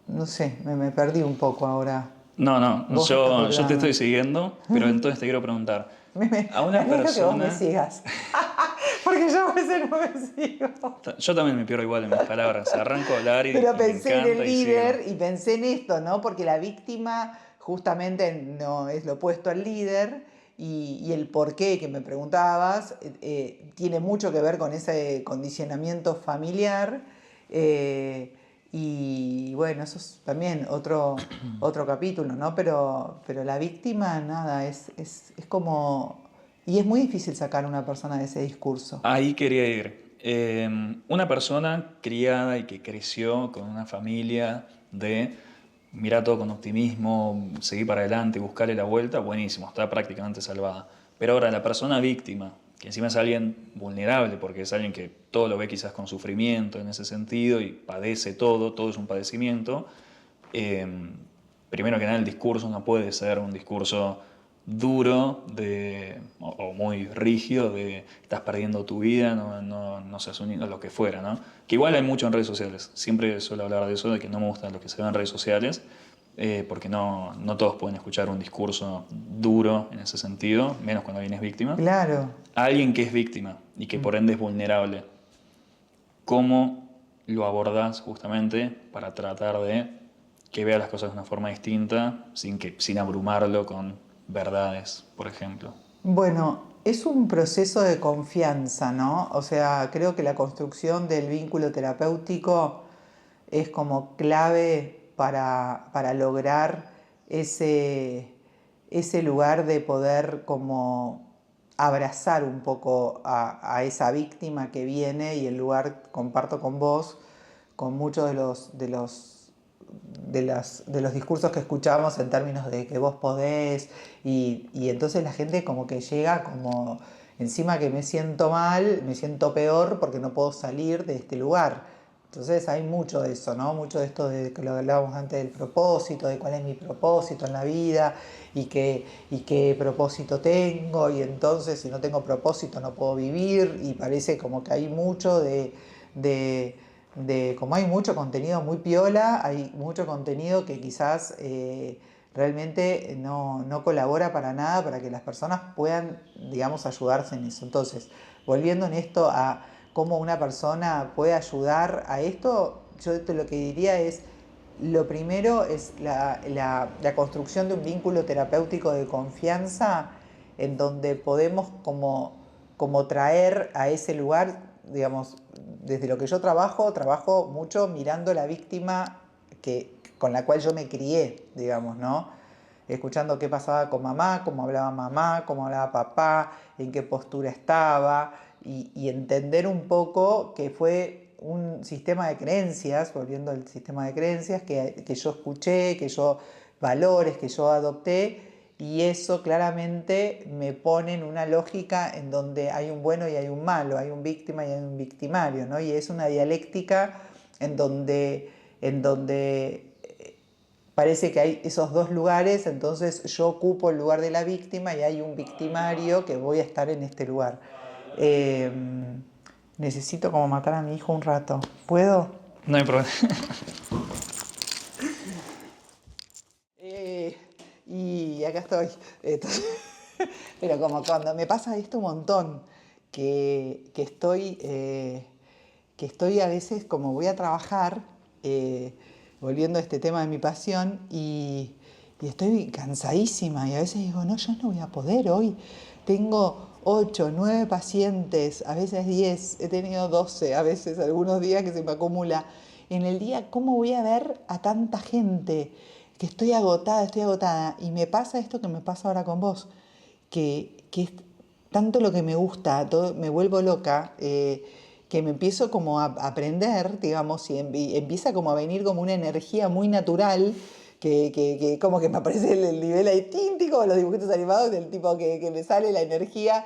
no sé, me perdí un poco ahora. No, Vos yo te recordame. estoy siguiendo, pero entonces te quiero preguntar, Me a una alegro que vos me persona, sigas, porque yo a veces no me sigo. yo también me pierdo igual en mis palabras, arranco a hablar Pero y me pensé en el encanta y sigo. líder y pensé en esto, ¿no? Porque la víctima justamente no es lo opuesto al líder y el por qué que me preguntabas tiene mucho que ver con ese condicionamiento familiar. eh, y bueno, eso es también otro capítulo, ¿no? Pero la víctima, nada, es como... Y es muy difícil sacar a una persona de ese discurso. Ahí quería ir. Una persona criada y que creció con una familia de mirar todo con optimismo, seguir para adelante, buscarle la vuelta, buenísimo, está prácticamente salvada. Pero ahora la persona víctima, que encima es alguien vulnerable, porque es alguien que todo lo ve quizás con sufrimiento en ese sentido y padece todo, todo es un padecimiento, eh, primero que nada el discurso no puede ser un discurso duro o muy rígido de estás perdiendo tu vida, no seas unido, lo que fuera, ¿no? Que igual hay mucho en redes sociales, siempre suelo hablar de eso, de que no me gustan los que se ven en redes sociales, porque no todos pueden escuchar un discurso duro en ese sentido, menos cuando alguien es víctima. Claro. A alguien que es víctima y que por ende es vulnerable, ¿cómo lo abordás justamente para tratar de que vea las cosas de una forma distinta sin abrumarlo con verdades, por ejemplo? Bueno, es un proceso de confianza, ¿no? O sea, creo que la construcción del vínculo terapéutico es como clave para lograr ese, ese lugar de poder como abrazar un poco a esa víctima que viene y el lugar, comparto con vos, con muchos de los discursos que escuchamos en términos de que vos podés y entonces la gente como que llega como encima que me siento mal, me siento peor porque no puedo salir de este lugar. Entonces hay mucho de eso, ¿no? Mucho de esto de que lo hablábamos antes del propósito, de cuál es mi propósito en la vida y qué propósito tengo y entonces si no tengo propósito no puedo vivir y parece como que hay mucho de como hay mucho contenido muy piola, hay mucho contenido que quizás realmente no colabora para nada para que las personas puedan, digamos, ayudarse en eso. Entonces, volviendo en esto a cómo una persona puede ayudar a esto, yo lo que diría es, lo primero es la construcción de un vínculo terapéutico de confianza en donde podemos como traer a ese lugar, digamos, desde lo que yo trabajo mucho mirando la víctima con la cual yo me crié, digamos, ¿no? Escuchando qué pasaba con mamá, cómo hablaba papá, en qué postura estaba, y entender un poco que fue un sistema de creencias, volviendo al sistema de creencias, que yo escuché, valores que yo adopté, y eso claramente me pone en una lógica en donde hay un bueno y hay un malo, hay un víctima y hay un victimario, ¿no? Y es una dialéctica en donde parece que hay esos dos lugares, entonces yo ocupo el lugar de la víctima y hay un victimario que voy a estar en este lugar. Eh, Necesito como matar a mi hijo un rato. ¿Puedo? No hay problema. Eh, y acá estoy. Entonces, pero como cuando me pasa esto un montón, que estoy a veces como voy a trabajar, volviendo a este tema de mi pasión, y estoy cansadísima y a veces digo, no, yo no voy a poder hoy. Tengo 8, 9 pacientes, a veces 10, he tenido 12, a veces algunos días que se me acumula. En el día, ¿cómo voy a ver a tanta gente? Que estoy agotada. Y me pasa esto que me pasa ahora con vos, que es tanto lo que me gusta, todo, me vuelvo loca, que me empiezo como a aprender, digamos, y empieza como a venir como una energía muy natural, que como que me aparece el nivel ahí típico de los dibujitos animados, del tipo que me sale la energía.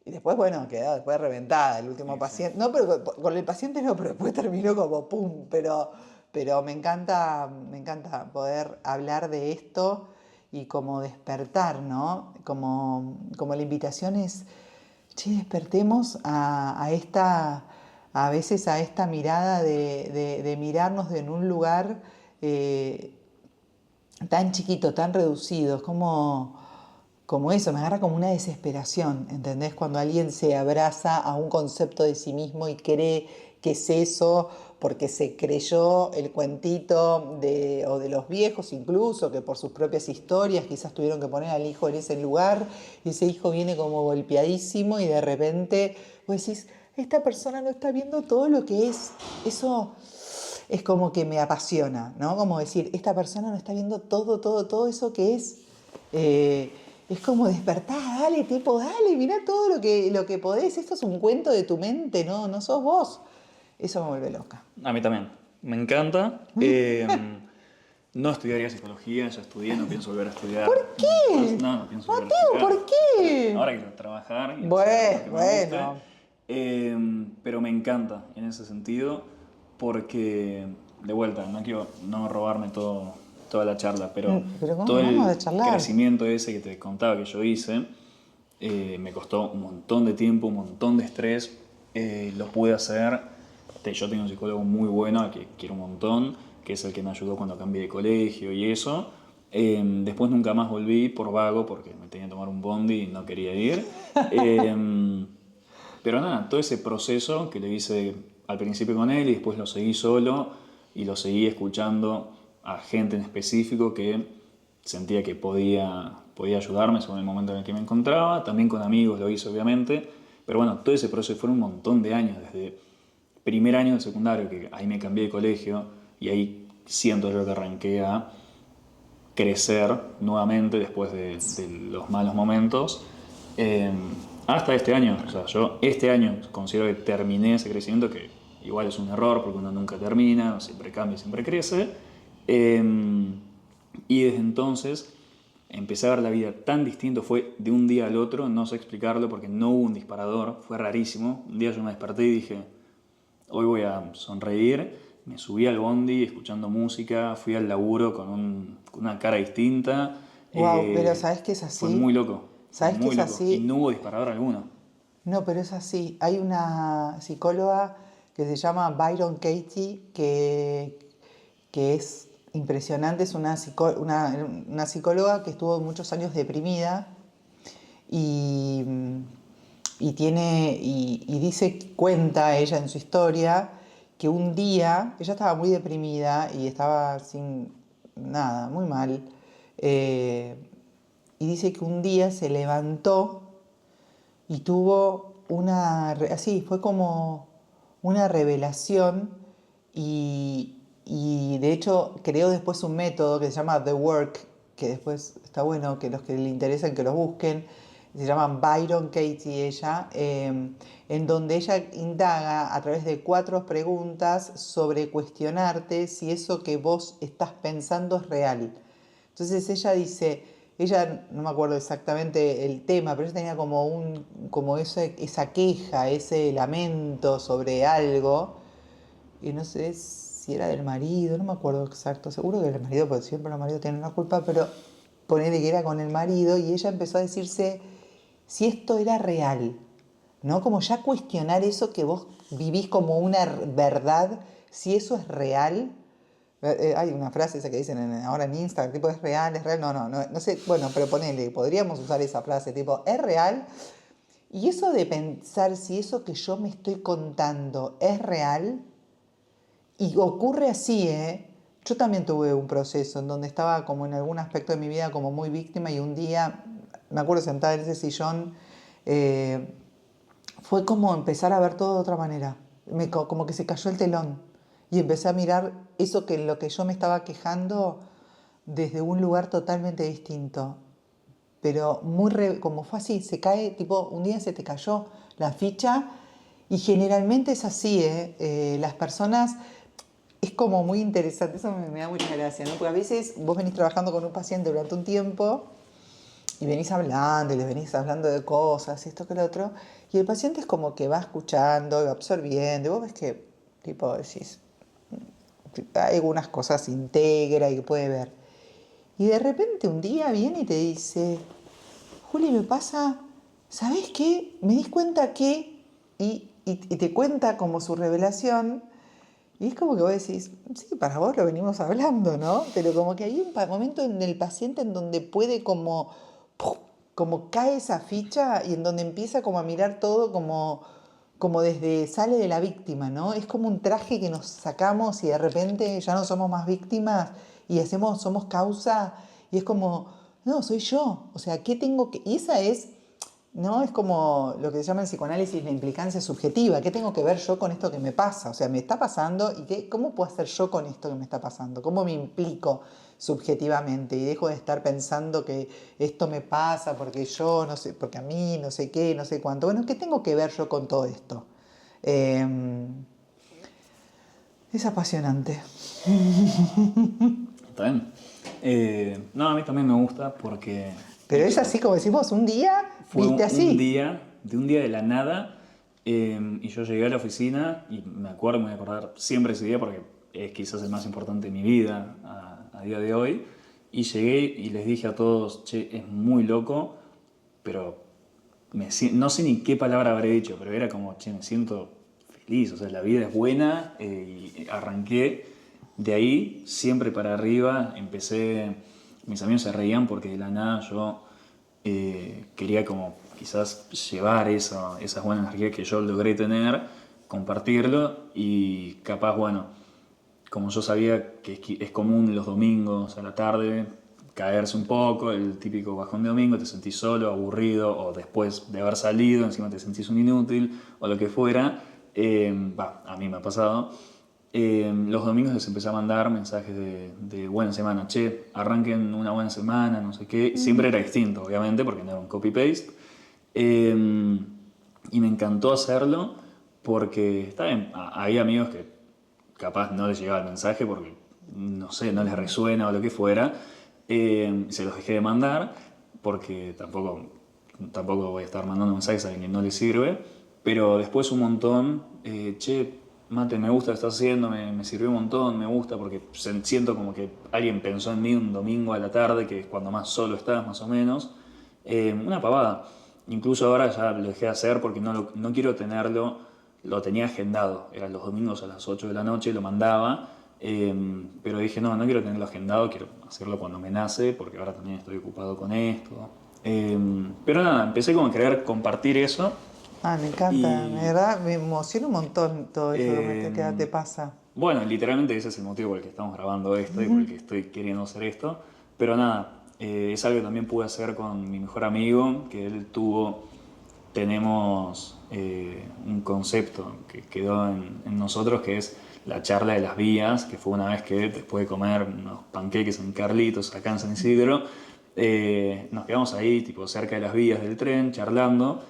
Y después, bueno, quedó después reventada el último Sí, sí. paciente. No, pero con el paciente no, pero después terminó como pum. Pero me encanta poder hablar de esto y como despertar, ¿no? Como la invitación es, che, despertemos a veces a esta mirada de mirarnos en un lugar tan chiquito, tan reducido, es como eso, me agarra como una desesperación, ¿entendés? Cuando alguien se abraza a un concepto de sí mismo y cree que es eso, porque se creyó el cuentito o de los viejos incluso, que por sus propias historias quizás tuvieron que poner al hijo en ese lugar, y ese hijo viene como golpeadísimo y de repente vos decís, esta persona no está viendo todo lo que es. Eso es como que me apasiona, ¿no? Como decir, esta persona no está viendo todo eso que es. Es como despertar, dale, tipo, dale, mirá todo lo que podés. Esto es un cuento de tu mente, ¿no? No sos vos. Eso me vuelve loca. A mí también. Me encanta. No estudiaría psicología, ya estudié, no pienso volver a estudiar. ¿Por qué? No pienso volver a Mateo, estudiar. ¿por qué? Ahora quiero trabajar y hacer lo que me guste. Bueno. Pero me encanta en ese sentido porque, de vuelta, no quiero no robarme toda la charla, pero ¿cómo todo vamos a el charlar? crecimiento ese que te contaba que yo hice, me costó un montón de tiempo, un montón de estrés. Lo pude hacer. Yo tengo un psicólogo muy bueno, al que quiero un montón, que es el que me ayudó cuando cambié de colegio y eso. Después nunca más volví por vago, porque me tenía que tomar un bondi y no quería ir. Pero nada, todo ese proceso que lo hice al principio con él y después lo seguí solo y lo seguí escuchando a gente en específico que sentía que podía ayudarme según el momento en el que me encontraba. También con amigos lo hice, obviamente. Pero bueno, todo ese proceso fueron un montón de años, desde primer año de secundario, que ahí me cambié de colegio y ahí siento yo que arranqué a crecer nuevamente después de los malos momentos, hasta este año. O sea, yo este año considero que terminé ese crecimiento, que igual es un error porque uno nunca termina, siempre cambia, siempre crece. Y desde entonces empecé a ver la vida tan distinto, fue de un día al otro, no sé explicarlo porque no hubo un disparador, fue rarísimo. Un día yo me desperté y dije, hoy voy a sonreír. Me subí al bondi escuchando música, fui al laburo con una cara distinta. Wow, pero ¿sabés qué es Fue muy así? loco, fue ¿Sabés qué muy es loco. Y así? no hubo disparador alguno. No, pero es así. Hay una psicóloga que se llama Byron Katie que es impresionante. Es una psicóloga que estuvo muchos años deprimida y, y dice, cuenta ella en su historia, que un día ella estaba muy deprimida y estaba sin nada, muy mal. eh, y dice que un día se levantó y tuvo así, fue como una revelación y de hecho creó después un método que se llama The Work, que después está bueno que los que le interesen que los busquen, se llama Byron Katie ella, en donde ella indaga a través de 4 preguntas sobre cuestionarte si eso que vos estás pensando es real. Entonces ella dice, ella no me acuerdo exactamente el tema, pero ella tenía como esa queja, ese lamento sobre algo, y no sé si era del marido, no me acuerdo exacto, seguro que era el marido, porque siempre los maridos tienen una culpa, pero ponele que era con el marido, y ella empezó a decirse si esto era real, ¿no? Como ya cuestionar eso que vos vivís como una verdad, si eso es real. Hay una frase esa que dicen ahora en Instagram, tipo, ¿es real? ¿Es real? No sé, bueno, pero ponele, podríamos usar esa frase, tipo, ¿es real? Y eso de pensar si eso que yo me estoy contando es real, y ocurre así, ¿eh? Yo también tuve un proceso en donde estaba como en algún aspecto de mi vida como muy víctima y un día, me acuerdo sentada en ese sillón, eh, fue como empezar a ver todo de otra manera. Como que se cayó el telón y empecé a mirar eso que lo que yo me estaba quejando desde un lugar totalmente distinto. Pero como fue así, se cae, tipo, un día se te cayó la ficha y generalmente es así, ¿eh? Las personas, es como muy interesante, eso me da mucha gracia, ¿no? Porque a veces vos venís trabajando con un paciente durante un tiempo y venís hablando, y les venís hablando de cosas, esto que lo otro, y el paciente es como que va escuchando, va absorbiendo, y vos ves que, tipo, decís, hay algunas cosas integra y que puede ver. Y de repente un día viene y te dice, Juli, me pasa, ¿sabés qué? Me di cuenta que, y te cuenta como su revelación, y es como que vos decís, sí, para vos lo venimos hablando, ¿no? Pero como que hay un momento en el paciente en donde puede como, ¡puf!, como cae esa ficha y en donde empieza como a mirar todo como desde, sale de la víctima, ¿no? Es como un traje que nos sacamos y de repente ya no somos más víctimas y somos causa y es como, no, soy yo. O sea, ¿qué tengo que...? Y esa es, ¿no? Es como lo que se llama en psicoanálisis la implicancia subjetiva. ¿Qué tengo que ver yo con esto que me pasa? O sea, me está pasando y ¿cómo puedo hacer yo con esto que me está pasando? ¿Cómo me implico subjetivamente? Y dejo de estar pensando que esto me pasa porque yo, no sé, porque a mí, no sé qué, no sé cuánto. Bueno, ¿qué tengo que ver yo con todo esto? Es apasionante. ¿Está bien? No, a mí también me gusta porque Pero es así como decimos, un día, fue viste un así. día, de un día de la nada, y yo llegué a la oficina y me voy a acordar siempre ese día porque es quizás el más importante de mi vida a día de hoy. Y llegué y les dije a todos, che, es muy loco, pero no sé ni qué palabra habré dicho, pero era como, che, me siento feliz, o sea, la vida es buena, y arranqué de ahí, siempre para arriba, mis amigos se reían porque de la nada yo quería como quizás llevar esa buena energía que yo logré tener, compartirlo y capaz, bueno, como yo sabía que es común los domingos a la tarde caerse un poco, el típico bajón de domingo, te sentís solo, aburrido, o después de haber salido, encima te sentís un inútil, o lo que fuera, a mí me ha pasado. Los domingos les empecé a mandar mensajes de buena semana, che, arranquen una buena semana, no sé qué. Siempre era distinto, obviamente, porque no era un copy-paste. Y me encantó hacerlo porque, está bien, hay amigos que capaz no les llegaba el mensaje porque, no sé, no les resuena o lo que fuera. Se los dejé de mandar porque tampoco voy a estar mandando mensajes a alguien que no les sirve. Pero después un montón, che, Mate, me gusta lo que estás haciendo, me sirvió un montón, me gusta porque siento como que alguien pensó en mí un domingo a la tarde, que es cuando más solo estás, más o menos. Una pavada. Incluso ahora ya lo dejé de hacer porque no quiero tenerlo, lo tenía agendado, eran los domingos a las 8 de la noche, lo mandaba, pero dije, no quiero tenerlo agendado, quiero hacerlo cuando me nace, porque ahora también estoy ocupado con esto. Pero nada, empecé como a querer compartir eso Ah, me encanta, de y verdad, me emociona un montón todo eso que te eh, pasa. bueno, literalmente ese es el motivo por el que estamos grabando esto y por el que estoy queriendo hacer esto. Pero nada, es algo que también pude hacer con mi mejor amigo, que tenemos un concepto que quedó en nosotros, que es la charla de las vías, que fue una vez que después de comer unos panqueques en Carlitos, acá en San Isidro, nos quedamos ahí, tipo cerca de las vías del tren, charlando,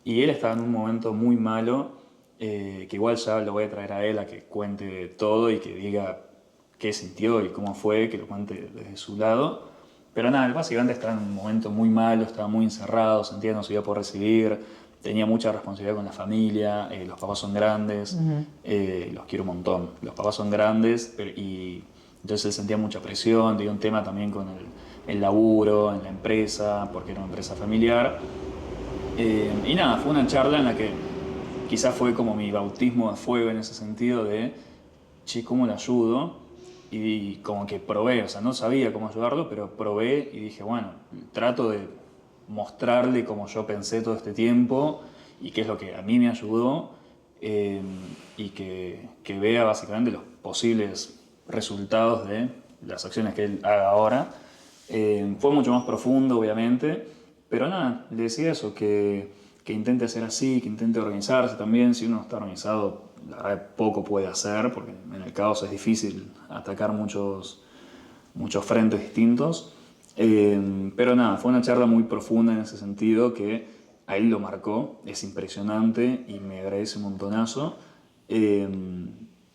y él estaba en un momento muy malo, que igual ya lo voy a traer a él a que cuente todo y que diga qué sintió y cómo fue, que lo cuente desde su lado. Pero nada, él básicamente estaba en un momento muy malo, estaba muy encerrado, sentía que no se iba a poder recibir, tenía mucha responsabilidad con la familia, los papás son grandes, los quiero un montón, los papás son grandes, y entonces él sentía mucha presión, tenía un tema también con el laburo, en la empresa, porque era una empresa familiar. Y nada, fue una charla en la que quizás fue como mi bautismo de fuego en ese sentido de, che, ¿cómo le ayudo? Y como que probé, o sea, no sabía cómo ayudarlo, pero probé y dije, bueno, trato de mostrarle cómo yo pensé todo este tiempo y qué es lo que a mí me ayudó, y que vea básicamente los posibles resultados de las acciones que él haga ahora. Fue mucho más profundo, obviamente, pero nada, le decía eso, que intente hacer así, que intente organizarse también. Si uno está organizado, la verdad poco puede hacer, porque en el caos es difícil atacar muchos frentes distintos. Pero nada, fue una charla muy profunda en ese sentido que a él lo marcó, es impresionante y me agradece un montonazo. Eh,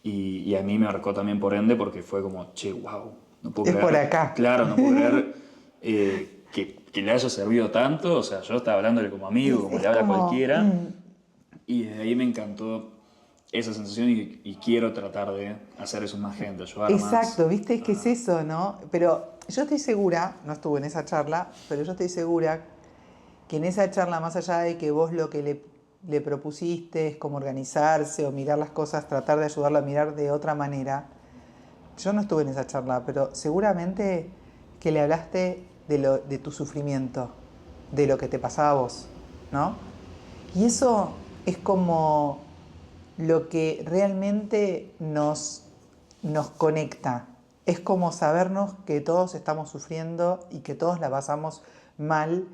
y a mí me marcó también por ende porque fue como, che, wow, no puedo Es por creer, acá. claro, no puedo creer que le haya servido tanto. O sea, yo estaba hablándole como amigo, como Es le habla a como, cualquiera, y desde ahí me encantó esa sensación y quiero tratar de hacer eso más gente, ayudar más. Exacto, ¿viste? Es que es eso, ¿no? Pero yo estoy segura, no estuve en esa charla, pero yo estoy segura que en esa charla, más allá de que vos lo que le propusiste es como organizarse o mirar las cosas, tratar de ayudarlo a mirar de otra manera, yo no estuve en esa charla, pero seguramente que le hablaste de tu sufrimiento, de lo que te pasaba a vos, ¿no? Y eso es como lo que realmente nos conecta. Es como sabernos que todos estamos sufriendo y que todos la pasamos mal,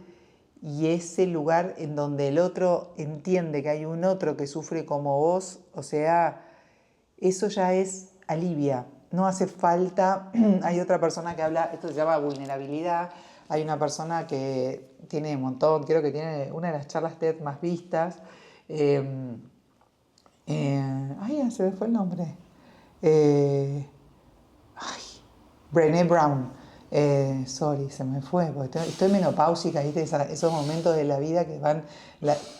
y ese lugar en donde el otro entiende que hay un otro que sufre como vos, o sea, eso ya es alivia. No hace falta, hay otra persona que habla, esto se llama vulnerabilidad, hay una persona que tiene un montón, creo que tiene una de las charlas TED más vistas, eh, ay, se me fue el nombre. Eh, ay, Brené Brown. Sorry, se me fue, porque estoy menopáusica, ¿viste? Esos momentos de la vida que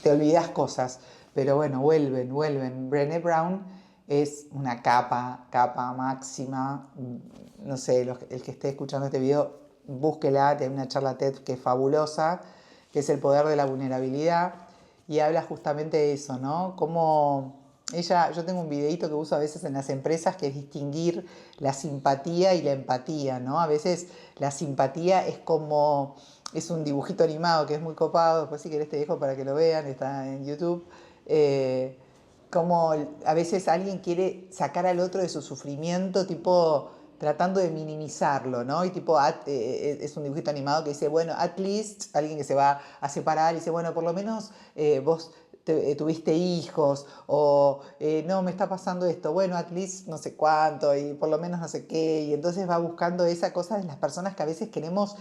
te olvidas cosas, pero bueno, vuelven. Brené Brown es una capa máxima. No sé, el que esté escuchando este video, búsquela, tiene una charla TED que es fabulosa, que es el poder de la vulnerabilidad, y habla justamente de eso, ¿no? Como yo tengo un videito que uso a veces en las empresas, que es distinguir la simpatía y la empatía, ¿no? A veces la simpatía es un dibujito animado que es muy copado, después si querés te dejo para que lo vean, está en YouTube. Como a veces alguien quiere sacar al otro de su sufrimiento, tipo tratando de minimizarlo, ¿no? Y tipo, es un dibujito animado que dice, bueno, at least, alguien que se va a separar y dice, bueno, por lo menos vos tuviste hijos, o no, me está pasando esto, bueno, at least no sé cuánto, y por lo menos no sé qué, y entonces va buscando esa cosa de las personas que a veces queremos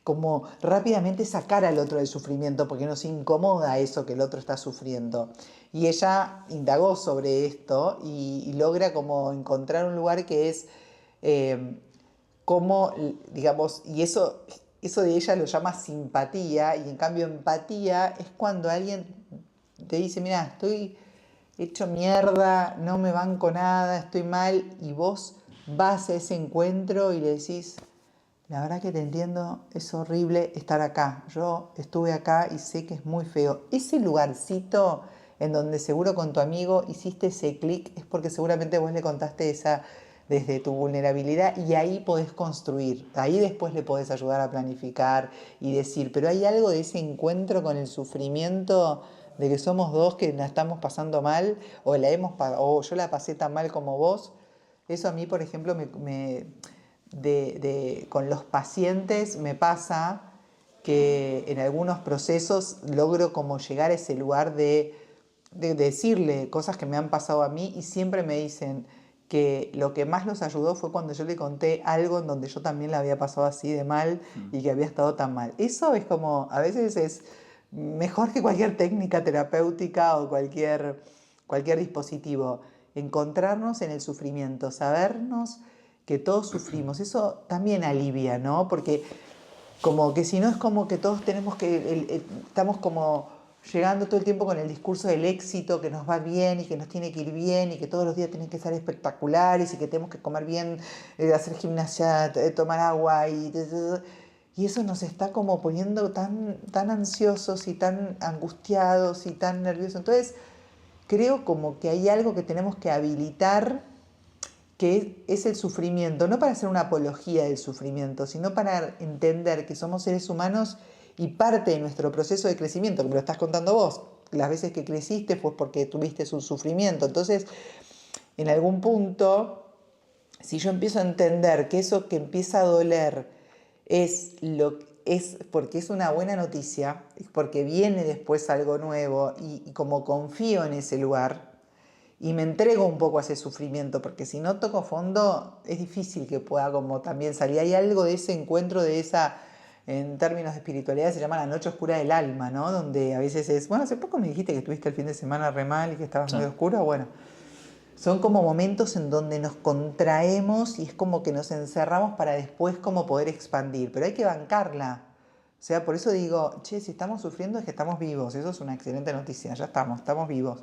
como rápidamente sacar al otro del sufrimiento, porque nos incomoda eso que el otro está sufriendo. Y ella indagó sobre esto y logra como encontrar un lugar que es eh, como, digamos, y eso de ella lo llama simpatía, y en cambio empatía es cuando alguien te dice, mira, estoy hecho mierda, no me banco nada, estoy mal, y vos vas a ese encuentro y le decís, la verdad que te entiendo, es horrible estar acá. Yo estuve acá y sé que es muy feo. Ese lugarcito en donde seguro con tu amigo hiciste ese clic es porque seguramente vos le contaste esa desde tu vulnerabilidad, y ahí podés construir. Ahí después le podés ayudar a planificar y decir, pero hay algo de ese encuentro con el sufrimiento de que somos dos que la estamos pasando mal, o yo la pasé tan mal como vos. Eso a mí, por ejemplo, con los pacientes me pasa que en algunos procesos logro como llegar a ese lugar de decirle cosas que me han pasado a mí, y siempre me dicen que lo que más los ayudó fue cuando yo le conté algo en donde yo también la había pasado así de mal y que había estado tan mal. Eso es como, a veces es mejor que cualquier técnica terapéutica o cualquier dispositivo. Encontrarnos en el sufrimiento, sabernos que todos sufrimos. Eso también alivia, ¿no? Porque como que si no es como que todos estamos como llegando todo el tiempo con el discurso del éxito, que nos va bien y que nos tiene que ir bien y que todos los días tienen que ser espectaculares y que tenemos que comer bien, hacer gimnasia, tomar agua y eso nos está como poniendo tan ansiosos y tan angustiados y tan nerviosos. Entonces creo como que hay algo que tenemos que habilitar, que es el sufrimiento, no para hacer una apología del sufrimiento, sino para entender que somos seres humanos y parte de nuestro proceso de crecimiento, como lo estás contando vos, las veces que creciste fue porque tuviste un sufrimiento. Entonces, en algún punto, si yo empiezo a entender que eso que empieza a doler es porque es una buena noticia, es porque viene después algo nuevo, y como confío en ese lugar, y me entrego un poco a ese sufrimiento, porque si no toco fondo es difícil que pueda como también salir. Hay algo de ese encuentro, en términos de espiritualidad se llama la noche oscura del alma, ¿no? Donde a veces bueno, hace poco me dijiste que estuviste el fin de semana re mal y que estabas Sí. muy oscuro, bueno, son como momentos en donde nos contraemos y es como que nos encerramos para después como poder expandir, pero hay que bancarla. O sea, por eso digo, che, si estamos sufriendo es que estamos vivos, eso es una excelente noticia, ya estamos vivos.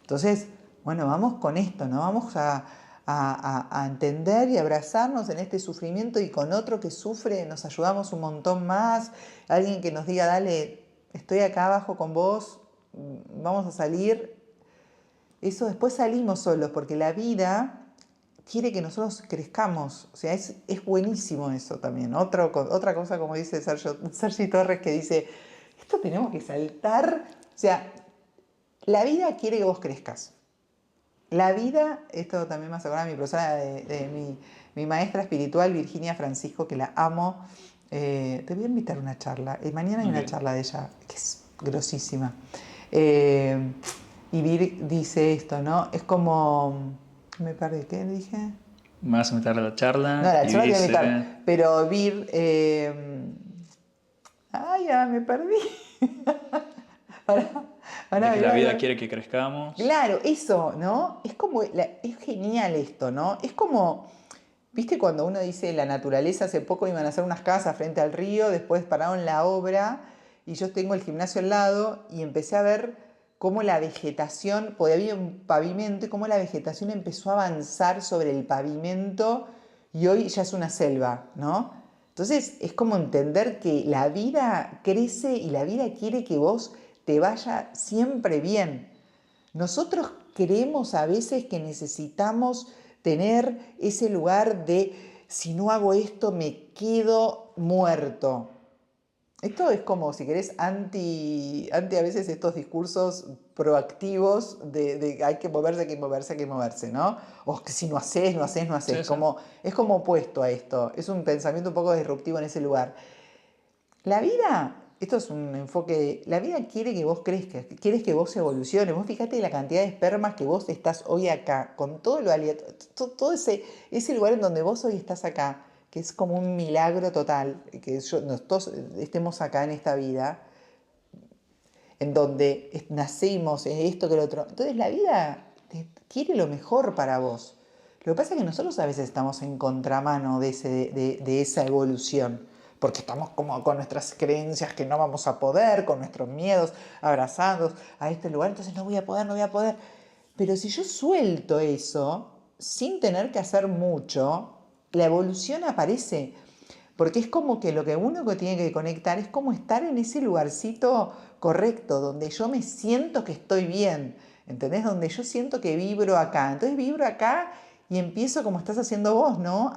Entonces, bueno, vamos con esto, ¿no? Vamos a entender y abrazarnos en este sufrimiento y con otro que sufre nos ayudamos un montón más. Alguien que nos diga, dale, estoy acá abajo con vos, vamos a salir. Eso después salimos solos, porque la vida quiere que nosotros crezcamos. O sea, es buenísimo eso también. Otra cosa, como dice Sergi Torres, que dice, esto tenemos que saltar. O sea, la vida quiere que vos crezcas. La vida, esto también me hace acordar a mi profesora mi maestra espiritual, Virginia Francisco, que la amo. Te voy a invitar a una charla. Mañana hay una charla de ella, que es grosísima. Y Vir dice esto, ¿no? Es como... Me perdí, ¿qué dije? Me vas a invitar a la charla. No, la y charla te voy a dice... invitar. Pero Vir... Ay, ya me perdí. de que la vida quiere que crezcamos. Claro, eso, ¿no? Es como, es genial esto, ¿no? Es como, viste cuando uno dice la naturaleza, hace poco iban a hacer unas casas frente al río, después pararon la obra y yo tengo el gimnasio al lado y empecé a ver cómo la vegetación, porque había un pavimento y cómo la vegetación empezó a avanzar sobre el pavimento y hoy ya es una selva, ¿no? Entonces es como entender que la vida crece y la vida quiere que vos te vaya siempre bien. Nosotros creemos a veces que necesitamos tener ese lugar de si no hago esto me quedo muerto. Esto es como, si querés, anti a veces estos discursos proactivos de hay que moverse, hay que moverse, hay que moverse, ¿no? O que si no haces, no haces, no haces. Sí, sí. Es como opuesto a esto. Es un pensamiento un poco disruptivo en ese lugar. La vida, esto es un enfoque, la vida quiere que vos crezcas, quiere que vos evoluciones. Vos fíjate la cantidad de espermas que vos estás hoy acá, con todo lo aleatorio, todo ese lugar en donde vos hoy estás acá, que es como un milagro total, que todos estemos acá en esta vida, en donde nacimos, en esto que lo otro. Entonces la vida quiere lo mejor para vos. Lo que pasa es que nosotros a veces estamos en contramano de esa evolución, porque estamos como con nuestras creencias que no vamos a poder, con nuestros miedos abrazados a este lugar, entonces no voy a poder, no voy a poder. Pero si yo suelto eso, sin tener que hacer mucho, la evolución aparece. Porque es como que lo que uno que tiene que conectar es como estar en ese lugarcito correcto, donde yo me siento que estoy bien, ¿entendés? Donde yo siento que vibro acá. Entonces vibro acá y empiezo como estás haciendo vos, ¿no?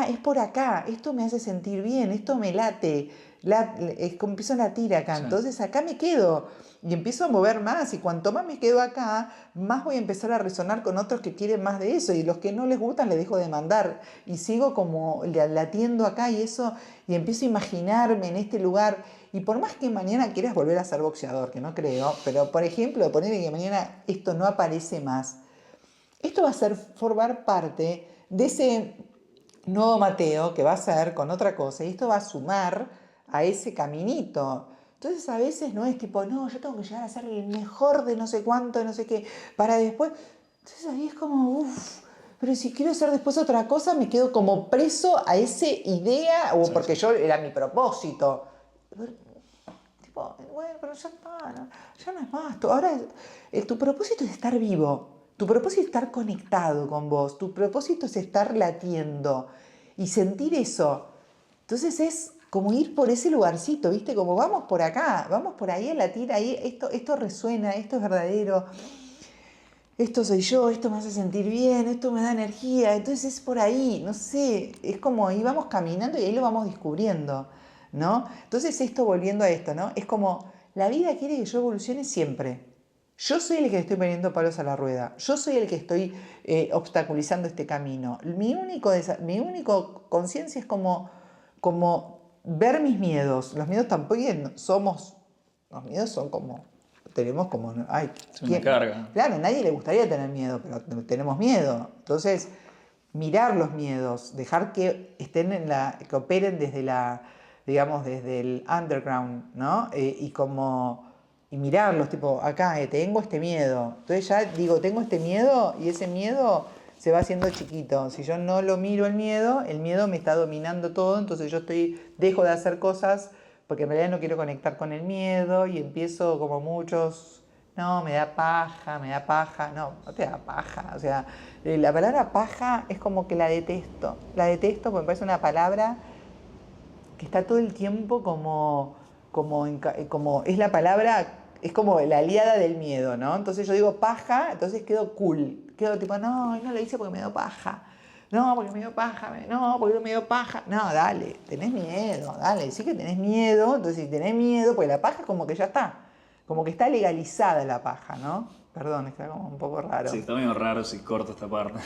Es por acá, esto me hace sentir bien, esto me late, empiezo a latir acá, Sí. entonces acá me quedo y empiezo a mover más y cuanto más me quedo acá, más voy a empezar a resonar con otros que quieren más de eso y los que no les gustan les dejo de mandar y sigo como latiendo acá y eso y empiezo a imaginarme en este lugar y por más que mañana quieras volver a ser boxeador, que no creo, pero por ejemplo, ponerle que mañana esto no aparece más, esto va a formar parte de ese nuevo Mateo que va a ser con otra cosa y esto va a sumar a ese caminito. Entonces a veces no es tipo, no, yo tengo que llegar a ser el mejor de no sé cuánto, de no sé qué, para después... Entonces ahí es como, uff, pero si quiero hacer después otra cosa, me quedo como preso a esa idea, o porque yo era mi propósito. Tipo, bueno, pero ya está, ya no es más. Ahora tu propósito es estar vivo. Tu propósito es estar conectado con vos. Tu propósito es estar latiendo y sentir eso. Entonces es como ir por ese lugarcito, ¿viste? Como vamos por acá, vamos por ahí a latir, ahí esto resuena, esto es verdadero, esto soy yo, esto me hace sentir bien, esto me da energía. Entonces es por ahí, no sé, es como ahí vamos caminando y ahí lo vamos descubriendo, ¿no? Entonces esto, volviendo a esto, ¿no? Es como la vida quiere que yo evolucione siempre. Yo soy el que estoy poniendo palos a la rueda. Yo soy el que estoy obstaculizando este camino. Mi único conciencia es como ver mis miedos. Los miedos tampoco los miedos son como, tenemos como, ay, Es una carga. claro, a nadie le gustaría tener miedo, pero tenemos miedo. Entonces, mirar los miedos, dejar que estén que operen desde digamos, desde el underground, ¿no? Y mirarlos, tipo, acá, tengo este miedo. Entonces ya digo, tengo este miedo y ese miedo se va haciendo chiquito. Si yo no lo miro el miedo me está dominando todo, entonces dejo de hacer cosas porque en realidad no quiero conectar con el miedo y empiezo como muchos no, me da paja, no te da paja. O sea, la palabra paja es como que la detesto porque me parece una palabra que está todo el tiempo como es la palabra, es como la aliada del miedo, ¿no? Entonces yo digo paja, entonces quedo cool, quedo tipo, no lo hice porque me dio paja. No, porque me dio paja, no, porque no me dio paja. No, dale, tenés miedo, dale, sí que tenés miedo. Entonces, si tenés miedo, pues la paja es como que ya está. Como que está legalizada la paja, ¿no? Perdón, está como un poco raro. Sí, está medio raro si corto esta parte.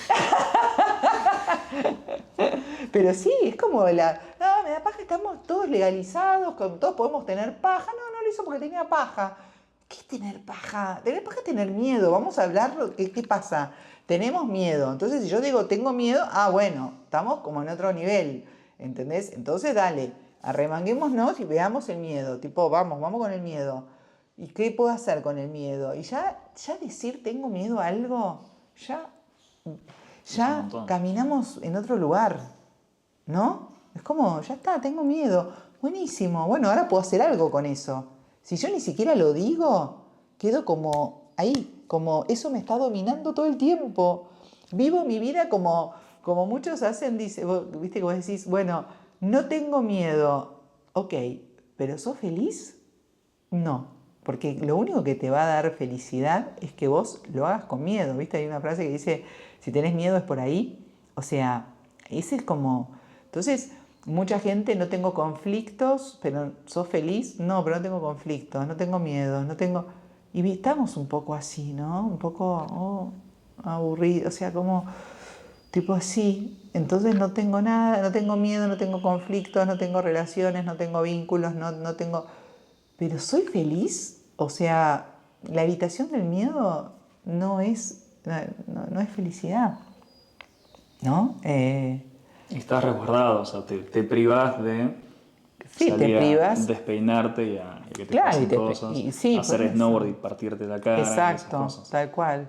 Pero sí, es como no, me da paja, estamos todos legalizados, todos podemos tener paja. No lo hizo porque tenía paja. ¿Qué es tener paja? Tener paja es tener miedo. Vamos a hablar, ¿qué pasa? Tenemos miedo. Entonces, si yo digo tengo miedo, bueno, estamos como en otro nivel, ¿entendés? Entonces, dale, arremanguémonos y veamos el miedo. Tipo, vamos con el miedo. ¿Y qué puedo hacer con el miedo? Y ya decir tengo miedo a algo, ya caminamos en otro lugar, ¿no? Es como, ya está, tengo miedo. Buenísimo. Bueno, ahora puedo hacer algo con eso. Si yo ni siquiera lo digo, quedo como ahí, como eso me está dominando todo el tiempo. Vivo mi vida como muchos hacen, viste que vos decís, bueno, no tengo miedo. Ok, ¿pero sos feliz? No, porque lo único que te va a dar felicidad es que vos lo hagas con miedo, ¿viste? Hay una frase que dice, si tenés miedo es por ahí. O sea, ese es como... Entonces, mucha gente, no tengo conflictos, pero ¿sos feliz? No, pero no tengo conflictos, no tengo miedo, no tengo... Y estamos un poco así, ¿no? Un poco aburridos, o sea, como tipo así. Entonces no tengo nada, no tengo miedo, no tengo conflictos, no tengo relaciones, no tengo vínculos, no tengo... Pero ¿soy feliz? O sea, la evitación del miedo no es felicidad, ¿no? Estás resguardado, o sea, te privás de Sí, te salir a privas. despeinarte y a que te Claro, pasen cosas, sí, por hacer eso. snowboard y partirte la cara y esas Exacto, cosas. tal cual.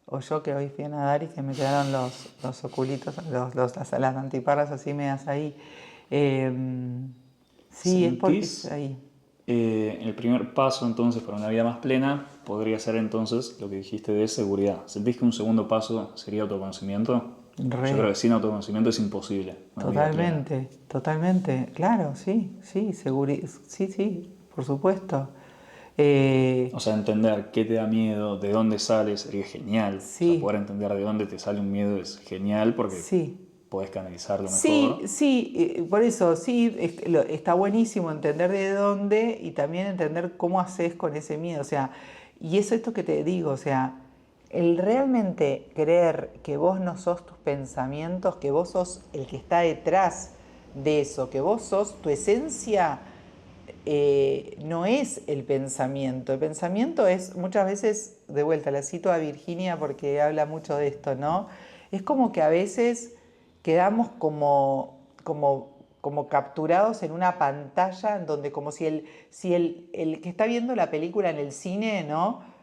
O yo que hoy fui a nadar y que me quedaron los oculitos, las antiparras así medias ahí. Eh, sí, es porque es ¿Sentís ahí. el primer paso entonces para una vida más plena podría ser entonces lo que dijiste de seguridad? ¿Sentís que un segundo paso sería autoconocimiento? Yo creo Re. que sin autoconocimiento es imposible una vida plena. Totalmente, claro, sí, sí, por supuesto. O sea, entender qué te da miedo, de dónde sale, sería genial. O sea, poder Sí, entender de dónde te sale un miedo es genial porque sí, podés canalizarlo sí, mejor. sí, por eso sí, está buenísimo entender de dónde y también entender cómo haces con ese miedo, o sea, y eso esto que te digo, o sea, el realmente creer que vos no sos tus pensamientos, que vos sos el que está detrás de eso, que vos sos tu esencia, no es el pensamiento es muchas veces, de vuelta, la cito a Virginia porque habla mucho de esto, ¿no? Es como que a veces quedamos como capturados en una pantalla en donde como si el que está viendo la película en el cine, ¿no?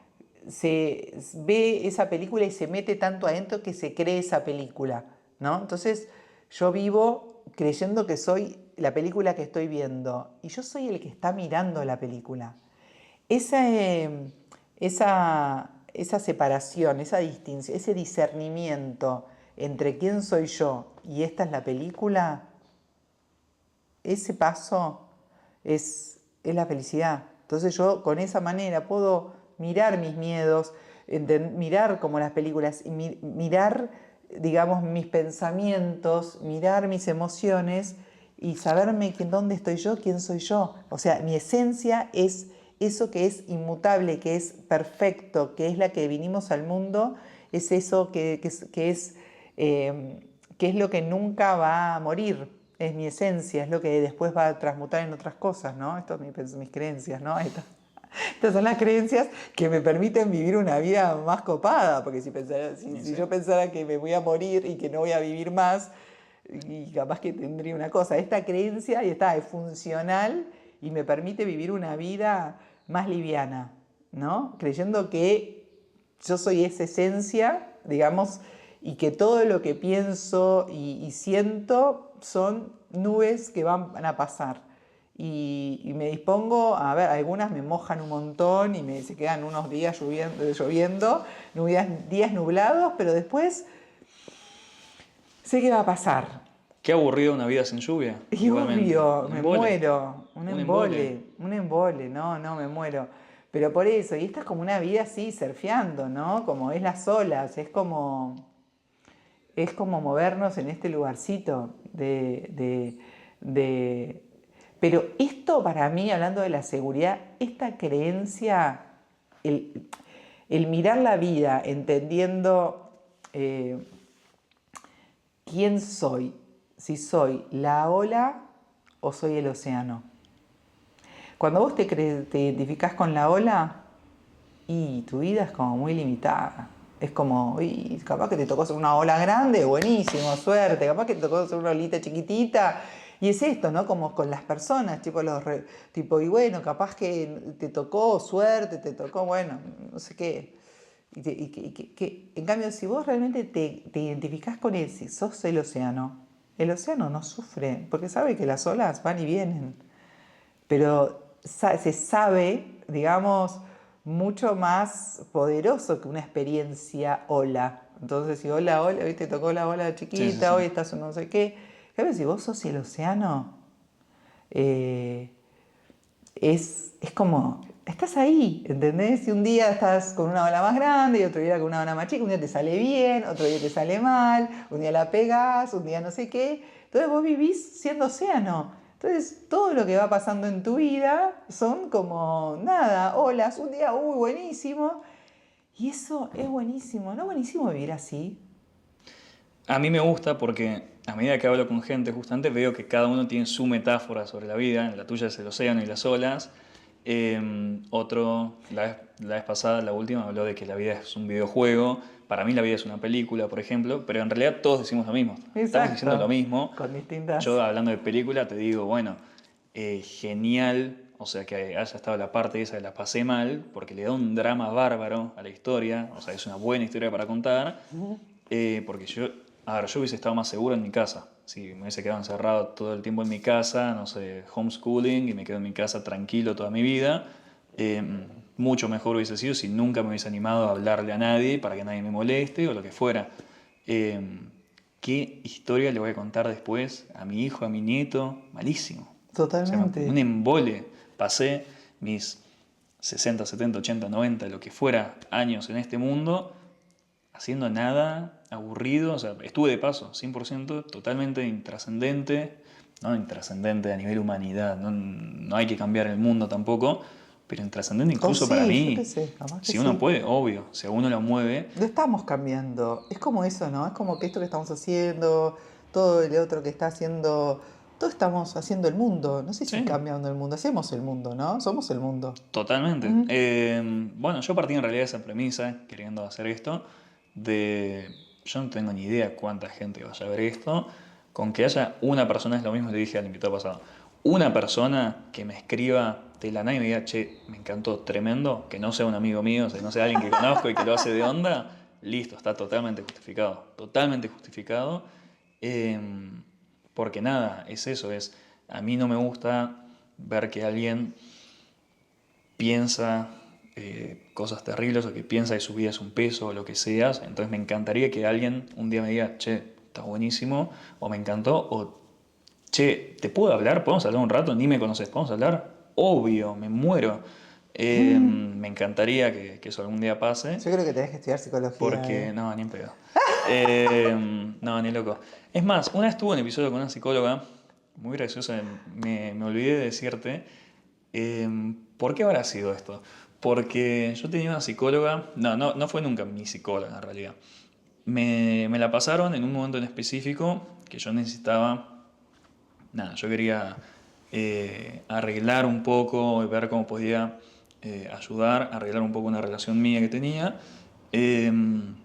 Se ve esa película y se mete tanto adentro que se cree esa película, ¿no? Entonces yo vivo creyendo que soy la película que estoy viendo y yo soy el que está mirando la película. Esa, esa separación, esa distinción, ese discernimiento entre quién soy yo y esta es la película, ese paso es la felicidad. Entonces yo con esa manera puedo mirar mis miedos, mirar como las películas, y mirar, digamos, mis pensamientos, mirar mis emociones y saberme dónde estoy yo, quién soy yo. O sea, mi esencia es eso que es inmutable, que es perfecto, que es la que vinimos al mundo, es eso que es lo que nunca va a morir, es mi esencia, es lo que después va a transmutar en otras cosas, ¿no? Esto es mis creencias, ¿no? Estas son las creencias que me permiten vivir una vida más copada, porque si yo pensara que me voy a morir y que no voy a vivir más, y capaz que tendría una cosa, esta creencia y está, es funcional y me permite vivir una vida más liviana, ¿no? Creyendo que yo soy esa esencia, digamos, y que todo lo que pienso y siento son nubes que van a pasar. y me dispongo a ver, algunas me mojan un montón y se quedan unos días lloviendo, días nublados, pero después sé que va a pasar. Qué aburrido una vida sin lluvia, Y igualmente. obvio, Un me embole. muero, Un embole. un embole, no, me muero. Pero por eso, y esta es como una vida así, surfeando, ¿no? Como es las olas, es como movernos en este lugarcito de... Pero esto para mí, hablando de la seguridad, esta creencia, el, el mirar la vida entendiendo quién soy, si soy la ola o soy el océano. Cuando vos te identificás con la ola, y tu vida es como muy limitada. Es como, uy, capaz que te tocó ser una ola grande, buenísimo, suerte. Capaz que te tocó ser una olita chiquitita. Y es esto, ¿no? Como con las personas, tipo, y bueno, capaz que te tocó suerte, te tocó, bueno, no sé qué. En cambio, si vos realmente te identificás con él, si sos el océano no sufre, porque sabe que las olas van y vienen, pero se sabe, digamos, mucho más poderoso que una experiencia ola. Entonces, si hola, hola, ¿viste? Tocó la ola Sí, sí, chiquita, sí. hoy estás en no sé qué. Claro, si vos sos el océano, eh, es como, estás ahí, ¿entendés? Y un día estás con una ola más grande y otro día con una ola más chica, un día te sale bien, otro día te sale mal, un día la pegás, un día no sé qué. Entonces vos vivís siendo océano. Entonces todo lo que va pasando en tu vida son como, nada, olas, un día, uy, buenísimo. Y eso es buenísimo, ¿no? Buenísimo vivir así. A mí me gusta porque a medida que hablo con gente, justamente veo que cada uno tiene su metáfora sobre la vida. La tuya es el océano y las olas. Otro, la vez pasada, la última, habló de que la vida es un videojuego. Para mí la vida es una película, por ejemplo, pero en realidad todos decimos lo mismo. Estamos diciendo lo Exacto, mismo. con distintas... Yo hablando de película te digo, bueno, genial, o sea que haya estado la parte esa de la pasé mal, porque le da un drama bárbaro a la historia, o sea, es una buena historia para contar, porque a ver, yo hubiese estado más seguro en mi casa, si me hubiese quedado encerrado todo el tiempo en mi casa, no sé, homeschooling, y me quedo en mi casa tranquilo toda mi vida, eh, mucho mejor hubiese sido si nunca me hubiese animado a hablarle a nadie para que nadie me moleste o lo que fuera. Eh, ¿Qué historia le voy a contar después a mi hijo, a mi nieto? Malísimo. O sea, un Totalmente. embole. Pasé mis 60, 70, 80, 90, lo que fuera, años en este mundo, haciendo nada, aburrido. O sea, estuve de paso, 100%, totalmente intrascendente. No intrascendente a nivel humanidad, no hay que cambiar el mundo tampoco, pero intrascendente Oh, incluso para sí, yo qué mí. sé, capaz que Si uno sí. puede, obvio, si a uno lo mueve, Lo estamos cambiando. Es como eso, ¿no? Es como que esto que estamos haciendo, todo el otro que está haciendo, todo estamos haciendo el mundo. No sé si sí, cambiando el mundo, hacemos el mundo, ¿no? Somos el mundo. totalmente. Ujú. Bueno, yo partí en realidad de esa premisa, queriendo hacer esto, de yo no tengo ni idea cuánta gente vaya a ver esto, con que haya una persona, es lo mismo que le dije al invitado pasado, una persona que me escriba de la nada y me diga, che, me encantó, tremendo, que no sea un amigo mío, o sea, no sea alguien que conozco y que lo hace de onda, listo, está totalmente justificado, porque nada, es eso, a mí no me gusta ver que alguien piensa cosas terribles o que piensa que su vida es un peso o lo que seas. Entonces me encantaría que alguien un día me diga, che, está buenísimo, o me encantó, o che, ¿te puedo hablar? ¿Podemos hablar un rato? Ni me conoces, ¿podemos hablar? Obvio, me muero. Me encantaría que eso algún día pase, Yo creo que tenés que estudiar psicología, ¿eh? porque no, ni en pedo. No, ni loco. Es más, una vez tuve un episodio con una psicóloga, muy graciosa, me olvidé de decirte. ¿Por qué habrá sido esto? Porque yo tenía una psicóloga, no fue nunca mi psicóloga en realidad. Me la pasaron en un momento en específico que yo necesitaba, nada, yo quería arreglar un poco, ver cómo podía ayudar, arreglar un poco una relación mía que tenía. Em,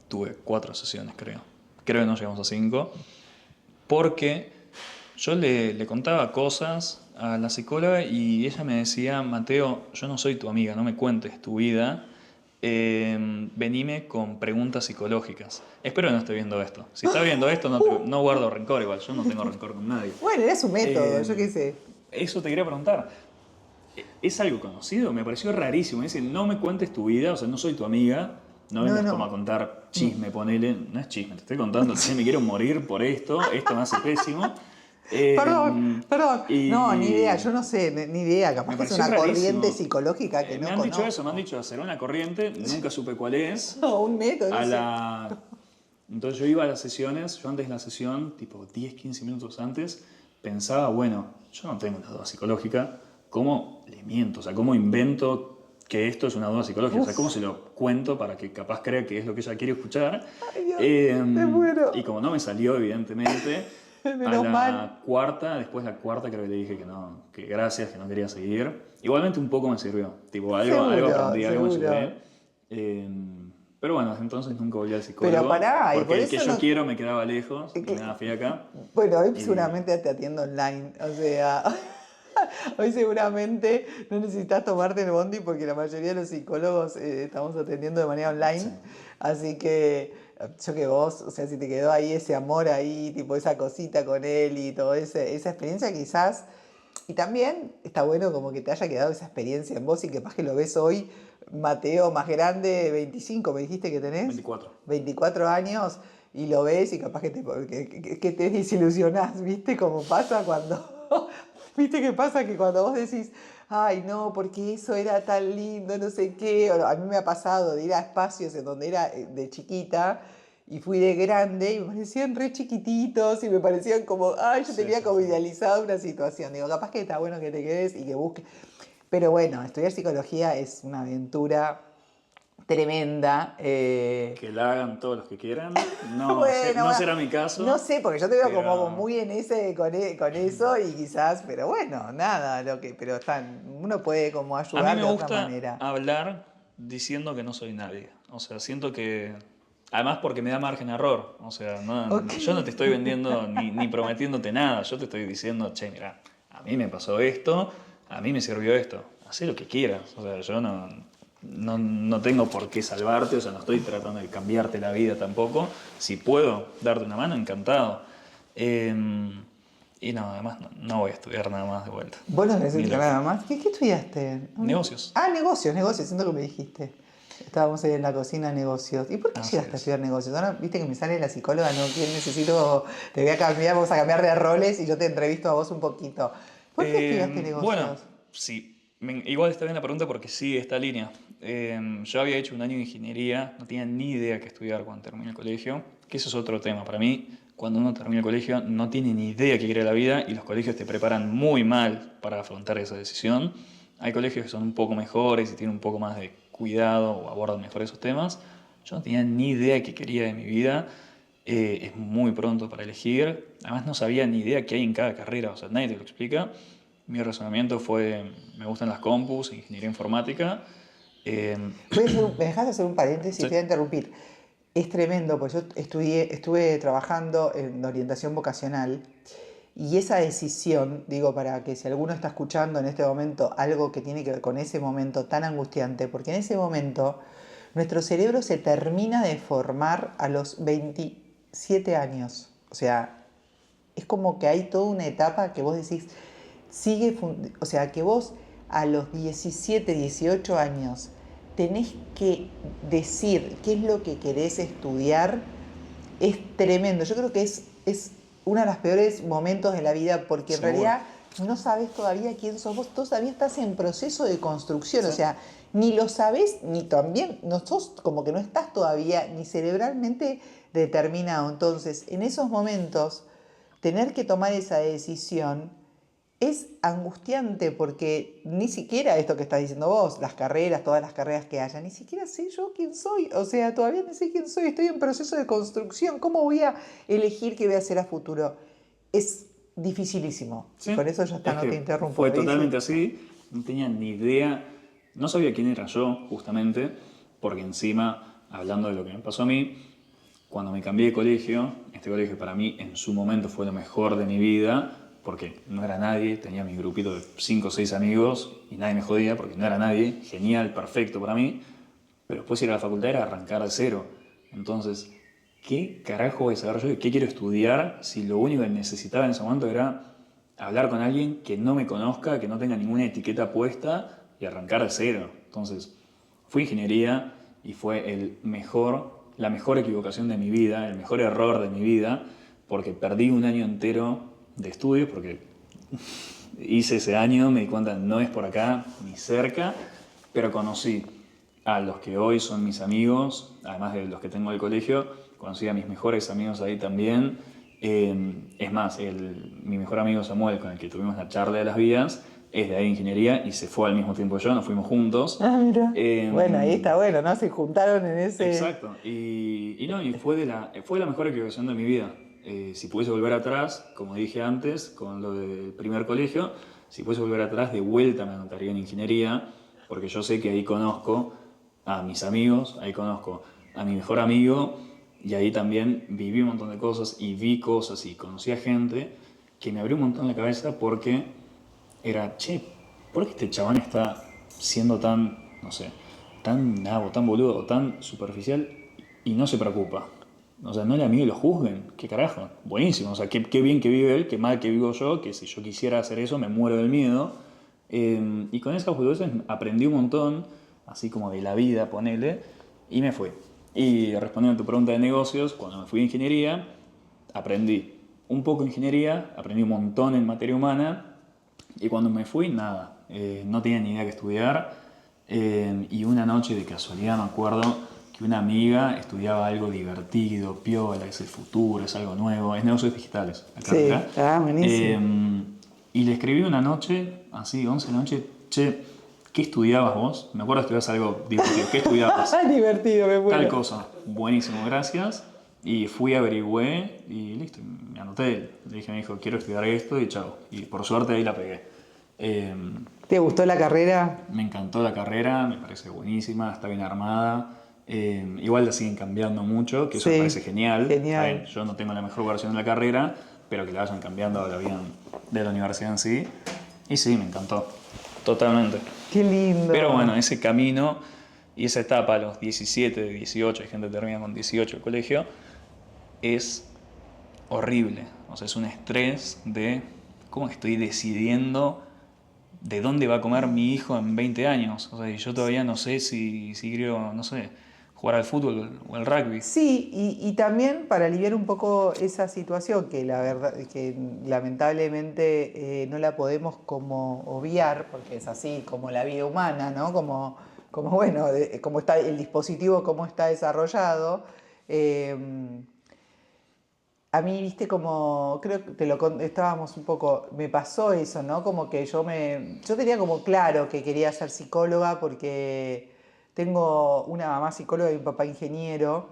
Tuve 4 sesiones, creo. Creo que no llegamos a 5. Porque yo le contaba cosas a la psicóloga y ella me decía, Mateo, yo no soy tu amiga, no me cuentes tu vida, venime con preguntas psicológicas. Espero que no esté viendo esto. Si está viendo esto, no guardo rencor igual, yo no tengo rencor con nadie. Bueno, era su método, Eh, yo qué sé. eso te quería preguntar. ¿Es algo conocido? Me pareció rarísimo. Dice, no me cuentes tu vida, o sea, no soy tu amiga, no No, vengas como a no. contar chisme, ponele. No es chisme, te estoy contando, che, me quiero morir por esto me hace pésimo. Perdón, Eh, perdón. No, ni idea, y yo no sé, ni idea. Capaz me que es pareció una corriente rarísimo. psicológica que Me no han dicho eso, me han conozco. dicho hacer una corriente, nunca supe cuál es. No, un método, no A sé. la... Entonces yo iba a las sesiones, yo antes de la sesión, tipo 10, 15 minutos antes, pensaba, bueno, yo no tengo una duda psicológica, ¿cómo le miento? O sea, ¿cómo invento que esto es una duda psicológica? O sea, ¿cómo se lo cuento para que capaz crea que es lo que ella quiere escuchar? Ay, Dios, me Y muero. como no me salió, evidentemente, a Menos mal. la cuarta, después de la cuarta creo que le dije que no, que gracias, que no quería seguir. Igualmente un poco me sirvió, tipo algo Seguro, aprendí, algo me seguro. llevé. Eh, pero bueno, desde entonces nunca volví al Pero psicólogo, pará, y porque por el que eso yo no. quiero me quedaba lejos y me daba fiaca. Bueno, hoy Y seguramente te atiendo online. O sea, hoy seguramente no necesitas tomarte el bondi porque la mayoría de los psicólogos estamos atendiendo de manera sí, online. Así que yo que vos, o sea, si te quedó ahí ese amor ahí, tipo esa cosita con él y toda esa experiencia quizás. Y también está bueno como que te haya quedado esa experiencia en vos y que capaz que lo ves hoy, Mateo más grande, 25 me dijiste que tenés, 24. 24 años, y lo ves y capaz que te desilusionás, ¿viste? Como pasa cuando, ¿viste qué pasa? Que cuando vos decís, ay no, porque eso era tan lindo, no sé qué, o a mí me ha pasado de ir a espacios en donde era de chiquita, y fui de grande y me parecían re chiquititos y me parecían como, ay, yo Sí, tenía sí, como sí. idealizado una situación. Digo, capaz que está bueno que te quedes y que busques. Pero bueno, estudiar psicología es una aventura tremenda. Que la hagan todos los que quieran. No, Bueno, no bueno, será mi no caso, sé, porque yo te veo como pero muy en ese, con eso y quizás, pero bueno, nada, pero uno puede como a mí ayudar me de otra gusta manera. hablar diciendo que no soy nadie. O sea, siento que... Además porque me da margen a error. O sea, Ok. yo no te estoy vendiendo ni prometiéndote nada. Yo te estoy diciendo, che, mira, a mí me pasó esto, a mí me sirvió esto. Hacé lo que quieras. O sea, yo no tengo por qué salvarte. O sea, no estoy tratando de cambiarte la vida tampoco. Si puedo darte una mano, encantado. Y no, además no voy a estudiar nada más de vuelta. Vos no querés Ni estudiar loco. nada más. ¿Qué estudiaste? Negocios. Ah, negocios, negocios, siento que me dijiste. Estábamos ahí en la cocina, negocios. ¿Y por qué Así llegaste a es. estudiar negocios? Ahora viste que me sale la psicóloga, no, que necesito, te voy a cambiar, vamos a cambiar de roles y yo te entrevisto a vos un poquito. ¿Por qué estudiaste Bueno, negocios? sí, igual está bien la pregunta porque sigue esta línea. Yo había hecho un año de ingeniería, no tenía ni idea qué estudiar cuando terminé el colegio, que eso es otro tema. Para mí, cuando uno termina el colegio, no tiene ni idea qué quiere la vida y los colegios te preparan muy mal para afrontar esa decisión. Hay colegios que son un poco mejores y tienen un poco más de cuidado o abordan mejor esos temas. Yo no tenía ni idea qué quería de mi vida. Es muy pronto para elegir. Además no sabía ni idea qué hay en cada carrera, o sea, nadie te lo explica. Mi razonamiento fue, me gustan las compus, ingeniería informática. Eh, ¿Me dejas hacer un paréntesis? sí, Te voy a interrumpir. Es tremendo, pues yo estuve trabajando en orientación vocacional y esa decisión, digo, para que si alguno está escuchando en este momento algo que tiene que ver con ese momento tan angustiante, porque en ese momento nuestro cerebro se termina de formar a los 27 años. O sea, es como que hay toda una etapa que vos decís, o sea, que vos a los 17, 18 años tenés que decir qué es lo que querés estudiar, es tremendo. Yo creo que es uno de los peores momentos de la vida porque en seguro. realidad no sabes todavía quién sos vos, todavía estás en proceso de construcción, o Sí. sea, ni lo sabés, ni también, no sos como que no estás todavía ni cerebralmente determinado. Entonces, en esos momentos, tener que tomar esa decisión es angustiante porque ni siquiera esto que estás diciendo vos, las carreras, todas las carreras que haya, ni siquiera sé yo quién soy. O sea, todavía no sé quién soy, estoy en proceso de construcción. ¿Cómo voy a elegir qué voy a hacer a futuro? Es dificilísimo. Y con Sí, eso ya está, es no te que interrumpo. fue ¿Viste? totalmente así, no tenía ni idea, no sabía quién era yo, justamente, porque encima, hablando de lo que me pasó a mí, cuando me cambié de colegio, este colegio para mí en su momento fue lo mejor de mi vida, porque no era nadie, tenía mi grupito de 5 o 6 amigos y nadie me jodía porque no era nadie, genial, perfecto para mí, pero después ir a la facultad era arrancar de cero. Entonces, ¿qué carajo voy a saber yo? ¿Qué quiero estudiar si lo único que necesitaba en ese momento era hablar con alguien que no me conozca, que no tenga ninguna etiqueta puesta y arrancar de cero. Entonces, fui a ingeniería y fue la mejor equivocación de mi vida, el mejor error de mi vida, porque perdí un año entero de estudios, porque hice ese año, me di cuenta, no es por acá, ni cerca, pero conocí a los que hoy son mis amigos, además de los que tengo del colegio, conocí a mis mejores amigos ahí también. Es más, mi mejor amigo Samuel, con el que tuvimos la charla de las vías, es de ahí de ingeniería y se fue al mismo tiempo que yo, nos fuimos juntos. Ah, mira. Eh, Bueno, ahí está bueno, ¿no? Se juntaron en ese... Exacto, y fue la mejor equivocación de mi vida. Si pudiese volver atrás, como dije antes, con lo del primer colegio, si pudiese volver atrás, de vuelta me anotaría en ingeniería, porque yo sé que ahí conozco a mis amigos, ahí conozco a mi mejor amigo, y ahí también viví un montón de cosas y vi cosas y conocí a gente que me abrió un montón la cabeza porque era, che, ¿por qué este chabón está siendo tan, no sé, tan nabo, tan boludo, tan superficial y no se preocupa? O sea, no le a mí lo juzguen, qué carajo, buenísimo, o sea, qué bien que vive él, qué mal que vivo yo, que si yo quisiera hacer eso me muero del miedo. Y con esas boludeces aprendí un montón, así como de la vida, ponele, y me fui. Y respondiendo a tu pregunta de negocios, cuando me fui a ingeniería, aprendí un poco de ingeniería, aprendí un montón en materia humana, y cuando me fui, nada, no tenía ni idea que estudiar. Y una noche de casualidad me acuerdo que una amiga estudiaba algo divertido, piola, es el futuro, es algo nuevo, es negocios digitales, la Sí, carrera. buenísimo. Y le escribí una noche, así, 11 de la noche, che, ¿qué estudiabas vos? Me acuerdo que estudiabas algo divertido, ¿qué estudiabas? Divertido, me Tal muero. cosa, buenísimo, gracias. Y fui, averigüé y listo, me anoté. Le dije a mi hijo, quiero estudiar esto y chao. Y por suerte ahí la pegué. Eh, ¿Te gustó la carrera? Me encantó la carrera, me parece buenísima, está bien armada. Igual la siguen cambiando mucho, que eso me parece Sí, genial. Está bien, genial. yo no tengo la mejor versión de la carrera, pero que la vayan cambiando la vida de la universidad en sí. Y sí, me encantó, totalmente. Qué lindo. Pero bueno, ese camino y esa etapa a los 17, 18, hay gente que termina con 18 el colegio, es horrible. O sea, es un estrés de cómo estoy decidiendo de dónde va a comer mi hijo en 20 años. O sea, y yo todavía no sé si quiero, no sé, jugar al fútbol o al rugby. Sí, y también para aliviar un poco esa situación que la verdad, que lamentablemente no la podemos como obviar, porque es así como la vida humana, ¿no? Como bueno, como está el dispositivo, cómo está desarrollado. eh, a mí, viste, como, creo que estábamos un poco, me pasó eso, ¿no? Como que yo tenía como claro que quería ser psicóloga porque tengo una mamá psicóloga y un papá ingeniero,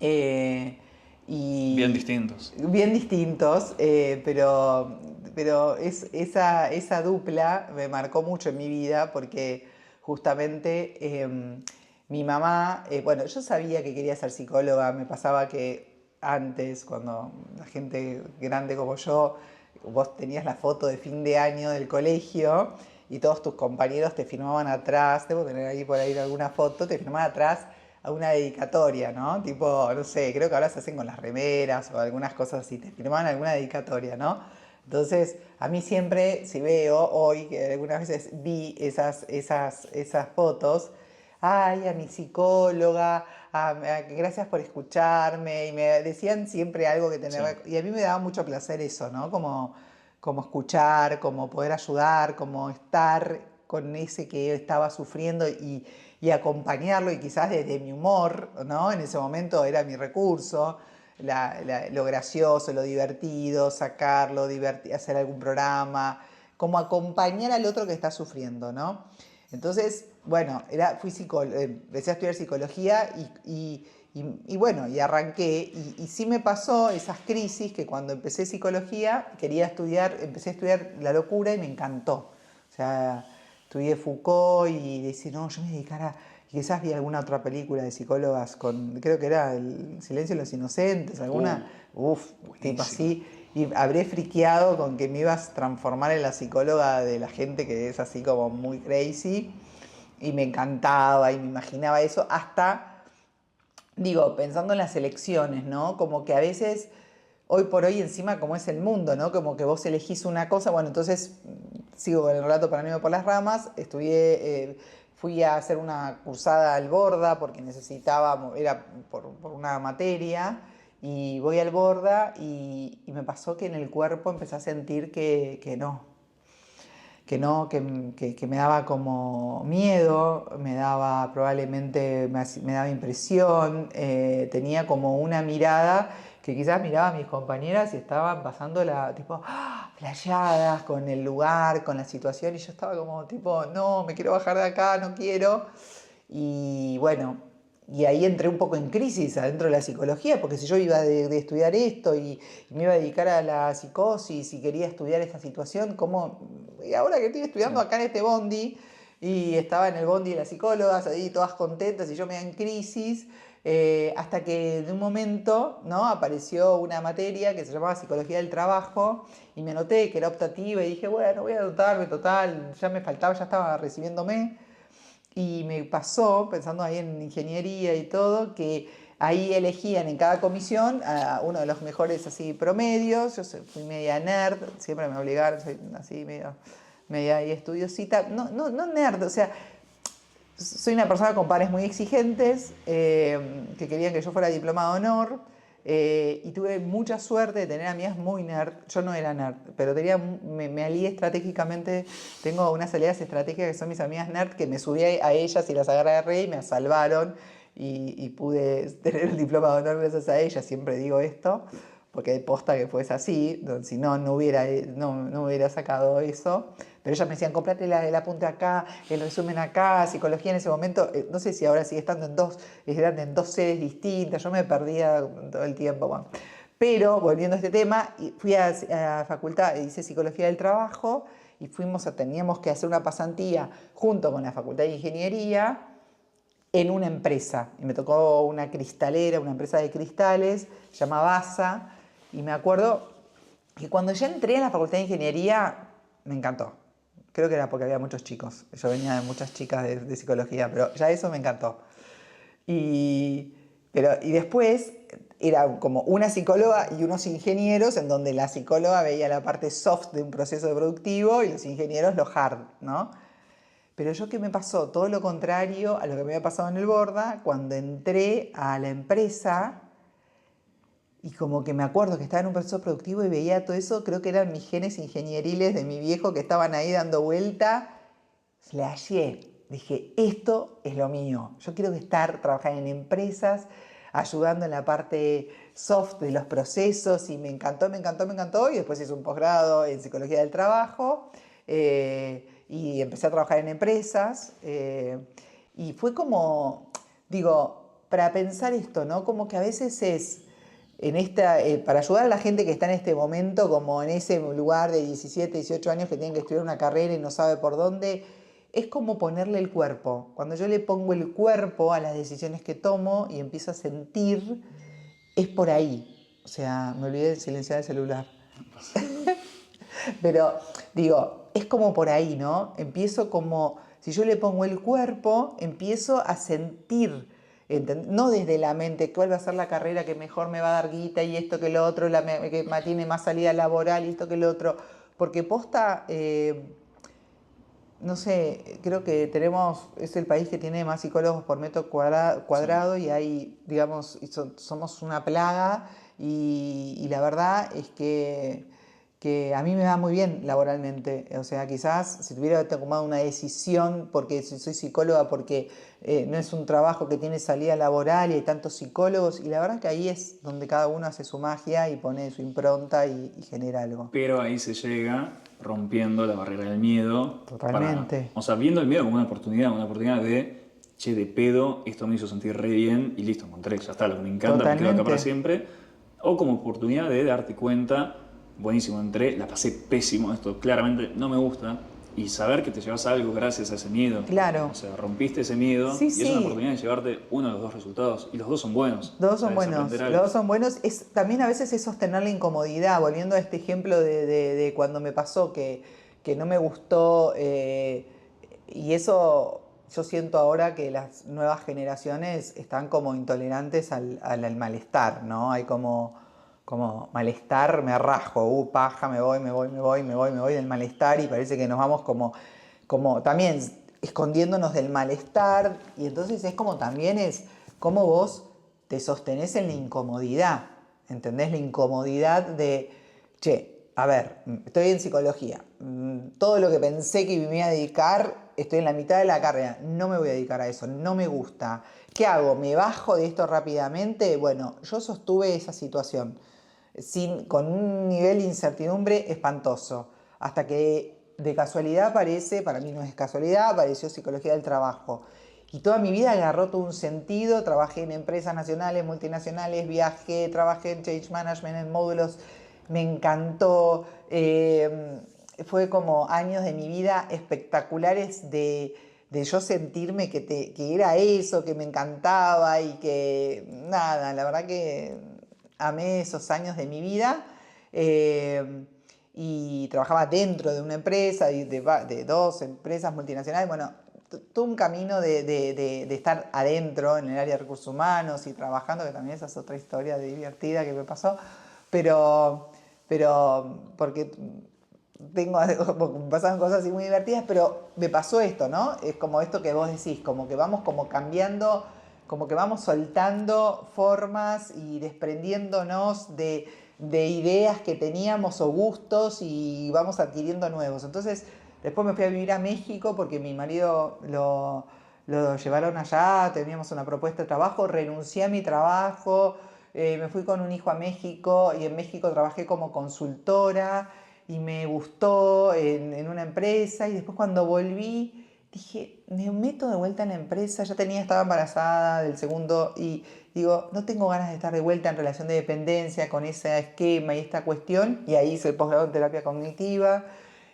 eh, Bien y distintos. bien distintos, pero esa dupla me marcó mucho en mi vida porque justamente mi mamá, bueno, yo sabía que quería ser psicóloga, me pasaba que antes, cuando la gente grande como yo, vos tenías la foto de fin de año del colegio y todos tus compañeros te firmaban atrás, debo tener ahí por ahí alguna foto, te firmaban atrás a una dedicatoria, ¿no? Tipo, no sé, creo que ahora se hacen con las remeras o algunas cosas así, te firmaban alguna dedicatoria, ¿no? Entonces, a mí siempre, si veo hoy, que algunas veces vi esas fotos, ay, a mi psicóloga, gracias por escucharme, y me decían siempre algo que Sí. tenía, y a mí me daba mucho placer eso, ¿no? Como escuchar, como poder ayudar, como estar con ese que estaba sufriendo y acompañarlo, y quizás desde mi humor, ¿no? En ese momento era mi recurso, lo gracioso, lo divertido, sacarlo, hacer algún programa, como acompañar al otro que está sufriendo, ¿no? Entonces, bueno, empecé a estudiar psicología y bueno, y arranqué, y sí me pasó esas crisis que cuando empecé psicología empecé a estudiar la locura y me encantó. O sea, estudié Foucault y decía, no, yo me dedicara, y quizás vi alguna otra película de psicólogas creo que era El silencio de los inocentes, Uh, alguna, tipo Buenísima. así, y habré friqueado con que me ibas a transformar en la psicóloga de la gente que es así como muy crazy, y me encantaba y me imaginaba eso, hasta, digo, pensando en las elecciones, ¿no? Como que a veces hoy por hoy encima como es el mundo, ¿no? Como que vos elegís una cosa, bueno, entonces sigo con el relato para no irme por las ramas, fui a hacer una cursada al Borda porque necesitaba, era por una materia, y voy al Borda y me pasó que en el cuerpo empecé a sentir que me daba como miedo, me daba probablemente, me daba impresión, tenía como una mirada que quizás miraba a mis compañeras y estaban pasándola tipo flasheadas con el lugar, con la situación, y yo estaba como tipo, no, me quiero bajar de acá, no quiero. Y bueno, y ahí entré un poco en crisis adentro de la psicología, porque si yo iba de estudiar esto y me iba a dedicar a la psicosis y quería estudiar esta situación, ¿cómo? Y ahora que estoy Sí. estudiando acá en este bondi, y estaba en el bondi de las psicólogas, ahí todas contentas y yo me en crisis, hasta que de un momento, ¿no? Apareció una materia que se llamaba Psicología del Trabajo y me anoté que era optativa y dije, bueno, voy a anotarme, total, ya me faltaba, ya estaba recibiéndome. Y me pasó, pensando ahí en ingeniería y todo, que ahí elegían en cada comisión a uno de los mejores así promedios. Yo fui media nerd, siempre me obligaron, soy así media ahí estudiosita. No nerd, o sea, soy una persona con padres muy exigentes, que querían que yo fuera diplomado de honor, y tuve mucha suerte de tener amigas muy nerd. Yo no era nerd, pero me alié estratégicamente, tengo unas aliadas estratégicas que son mis amigas nerd, que me subí a ellas y las agarré y me salvaron, y pude tener el diploma de honor gracias a ellas, siempre digo esto, porque de posta que fuese así, si no, no hubiera sacado eso. Pero ellas me decían, comprate el apunte acá, el resumen acá, psicología en ese momento, no sé si ahora sigue estando eran en dos sedes distintas, yo me perdía todo el tiempo. Bueno. Pero, volviendo a este tema, fui a facultad, hice psicología del trabajo y teníamos que hacer una pasantía junto con la facultad de ingeniería en una empresa. Y me tocó una cristalera, una empresa de cristales, se llama BASA, y me acuerdo que cuando ya entré en la facultad de ingeniería, me encantó. Creo que era porque había muchos chicos. Yo venía de muchas chicas de psicología, pero ya eso me encantó. Y después era como una psicóloga y unos ingenieros, en donde la psicóloga veía la parte soft de un proceso productivo y los ingenieros lo hard, ¿no? Pero yo, ¿qué me pasó? Todo lo contrario a lo que me había pasado en el Borda, cuando entré a la empresa y como que me acuerdo que estaba en un proceso productivo y veía todo eso, creo que eran mis genes ingenieriles de mi viejo que estaban ahí dando vuelta. Flashé. Dije, esto es lo mío. Yo quiero trabajar en empresas, ayudando en la parte soft de los procesos, y me encantó, me encantó, me encantó. Y después hice un posgrado en psicología del trabajo, y empecé a trabajar en empresas. Y fue como, digo, para pensar esto, ¿no? Como que a veces para ayudar a la gente que está en este momento, como en ese lugar de 17, 18 años que tienen que estudiar una carrera y no sabe por dónde, es como ponerle el cuerpo. Cuando yo le pongo el cuerpo a las decisiones que tomo y empiezo a sentir, es por ahí. O sea, me olvidé de silenciar el celular. Pero digo, es como por ahí, ¿no? Empiezo como, si yo le pongo el cuerpo, empiezo a sentir, no desde la mente, cuál va a ser la carrera que mejor me va a dar guita y esto que lo otro, que tiene más salida laboral y esto que lo otro, porque posta, no sé, creo que es el país que tiene más psicólogos por metro Sí. cuadrado, y hay, digamos, somos una plaga, y la verdad es que a mí me va muy bien laboralmente. O sea, quizás si tuviera tomado una decisión, porque soy psicóloga, porque no es un trabajo que tiene salida laboral y hay tantos psicólogos, y la verdad que ahí es donde cada uno hace su magia y pone su impronta y genera algo. Pero ahí se llega rompiendo la barrera del miedo Totalmente. o sea, viendo el miedo como una oportunidad de, che, de pedo, esto me hizo sentir re bien y listo, encontré, ya está, lo que me encanta, me quedo acá para Totalmente. siempre. O como oportunidad de darte cuenta, buenísimo, entré, la pasé pésimo, esto claramente no me gusta, y saber que te llevas algo gracias a ese miedo. Claro. O sea, rompiste ese miedo Sí, y es una sí. oportunidad de llevarte uno de los dos resultados, y los dos son buenos. Los O dos sea, son es aprender buenos, los algo. dos son buenos. También a veces es sostener la incomodidad, volviendo a este ejemplo de cuando me pasó que no me gustó, y eso yo siento ahora que las nuevas generaciones están como intolerantes al malestar, ¿no? Hay como malestar, me rajo, paja, me voy del malestar y parece que nos vamos como también escondiéndonos del malestar y entonces es como también es como vos te sostenés en la incomodidad, ¿entendés? La incomodidad de, che, a ver, estoy en psicología, todo lo que pensé que me iba a dedicar, estoy en la mitad de la carrera, no me voy a dedicar a eso, no me gusta. ¿Qué hago? ¿Me bajo de esto rápidamente? Bueno, yo sostuve esa situación con un nivel de incertidumbre espantoso, hasta que de casualidad aparece, para mí no es casualidad, apareció psicología del trabajo. Y toda mi vida agarró todo un sentido, trabajé en empresas nacionales, multinacionales, viajé, trabajé en change management, en módulos, me encantó. Fue como años de mi vida espectaculares de yo sentirme que era eso, que me encantaba y que nada, la verdad que amé esos años de mi vida. Y trabajaba dentro de una empresa, de dos empresas multinacionales. Bueno, todo un camino de estar adentro en el área de recursos humanos y trabajando, que también esa es otra historia divertida que me pasó, pero porque me pasaron cosas así muy divertidas, pero me pasó esto, ¿no? Es como esto que vos decís, como que vamos como cambiando, como que vamos soltando formas y desprendiéndonos de ideas que teníamos o gustos y vamos adquiriendo nuevos. Entonces, después me fui a vivir a México porque mi marido lo llevaron allá, teníamos una propuesta de trabajo, renuncié a mi trabajo, me fui con un hijo a México y en México trabajé como consultora y me gustó en una empresa y después cuando volví dije, me meto de vuelta en la empresa, estaba embarazada del segundo y digo, no tengo ganas de estar de vuelta en relación de dependencia con ese esquema y esta cuestión y ahí hice el posgrado en terapia cognitiva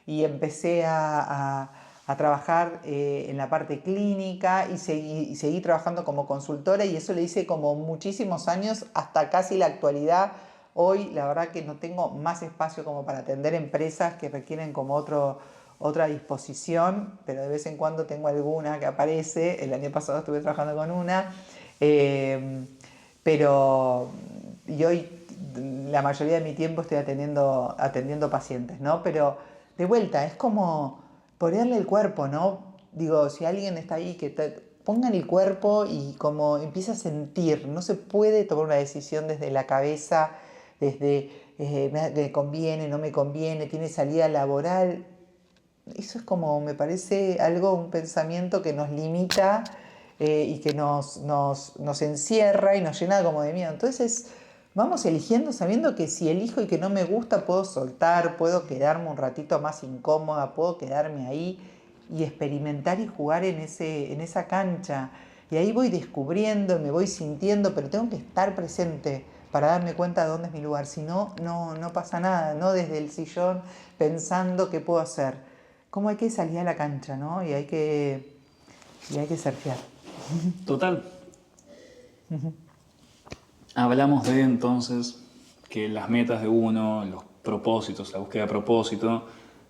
y empecé a trabajar en la parte clínica y seguí trabajando como consultora y eso le hice como muchísimos años hasta casi la actualidad. Hoy la verdad que no tengo más espacio como para atender empresas que requieren como otra disposición, pero de vez en cuando tengo alguna que aparece. El año pasado estuve trabajando con una, pero y hoy la mayoría de mi tiempo estoy atendiendo pacientes, ¿no? Pero de vuelta, es como ponerle el cuerpo, ¿no? Digo, si alguien está ahí, pongan el cuerpo y como empieza a sentir, no se puede tomar una decisión desde la cabeza, desde me conviene, no me conviene, tiene salida laboral. Eso es como, me parece un pensamiento que nos limita y que nos encierra y nos llena como de miedo. Entonces, vamos eligiendo sabiendo que si elijo y que no me gusta, puedo soltar, puedo quedarme un ratito más incómoda, puedo quedarme ahí y experimentar y jugar en esa cancha. Y ahí voy descubriendo, me voy sintiendo, pero tengo que estar presente para darme cuenta de dónde es mi lugar. Si no, no pasa nada, no desde el sillón pensando qué puedo hacer. Cómo hay que salir a la cancha, ¿no? Y hay que surfear. Total. Hablamos de entonces que las metas de uno, los propósitos, la búsqueda de propósito,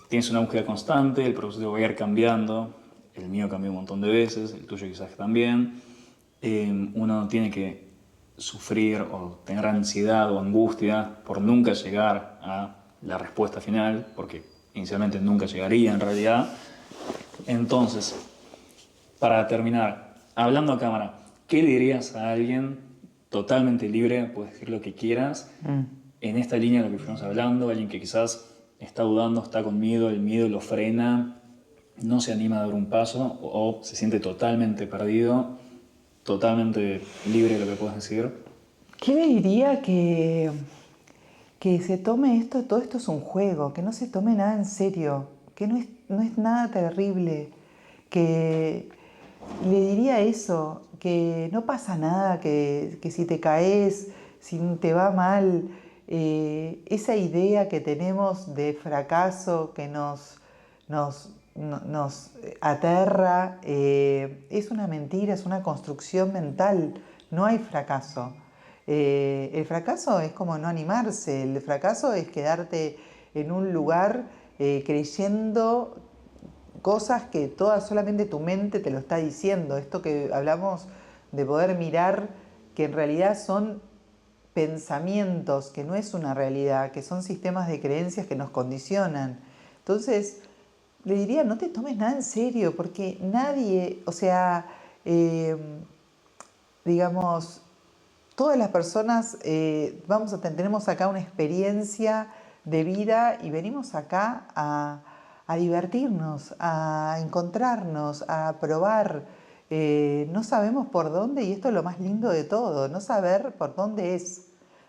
tienes una búsqueda constante, el propósito va a ir cambiando, el mío cambió un montón de veces, el tuyo quizás también. Uno tiene que sufrir o tener ansiedad o angustia por nunca llegar a la respuesta final, porque inicialmente nunca llegaría en realidad. Entonces, para terminar, hablando a cámara, ¿qué le dirías a alguien totalmente libre, puedes decir lo que quieras, en esta línea de lo que fuimos hablando, alguien que quizás está dudando, está con miedo, el miedo lo frena, no se anima a dar un paso o se siente totalmente perdido, totalmente libre de lo que puedes decir? ¿Qué le diría que se tome todo esto es un juego, que no se tome nada en serio, que no es nada terrible, que le diría eso, que no pasa nada, que si te caes, si te va mal, esa idea que tenemos de fracaso que nos aterra, es una mentira, es una construcción mental, no hay fracaso. El fracaso es como no animarse, el fracaso es quedarte en un lugar creyendo cosas que todas solamente tu mente te lo está diciendo. Esto que hablamos de poder mirar, que en realidad son pensamientos que no es una realidad, que son sistemas de creencias que nos condicionan. Entonces, le diría, no te tomes nada en serio, porque nadie, o sea, digamos, todas las personas tenemos acá una experiencia de vida y venimos acá a divertirnos, a encontrarnos, a probar. No sabemos por dónde y esto es lo más lindo de todo, no saber por dónde es.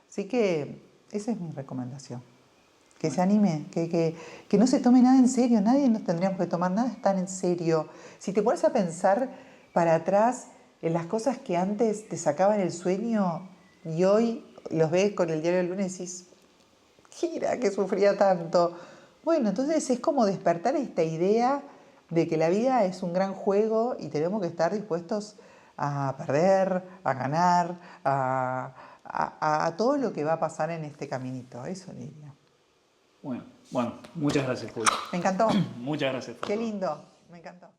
Así que esa es mi recomendación. Que se anime, que no se tome nada en serio, nadie nos tendríamos que tomar nada tan en serio. Si te pones a pensar para atrás en las cosas que antes te sacaban el sueño y hoy los ves con el diario del lunes y decís, gira, que sufría tanto. Bueno, entonces es como despertar esta idea de que la vida es un gran juego y tenemos que estar dispuestos a perder, a ganar, a todo lo que va a pasar en este caminito. Eso diría. Bueno, muchas gracias, Julio. Me encantó. Muchas gracias por Qué todo. lindo. Me encantó.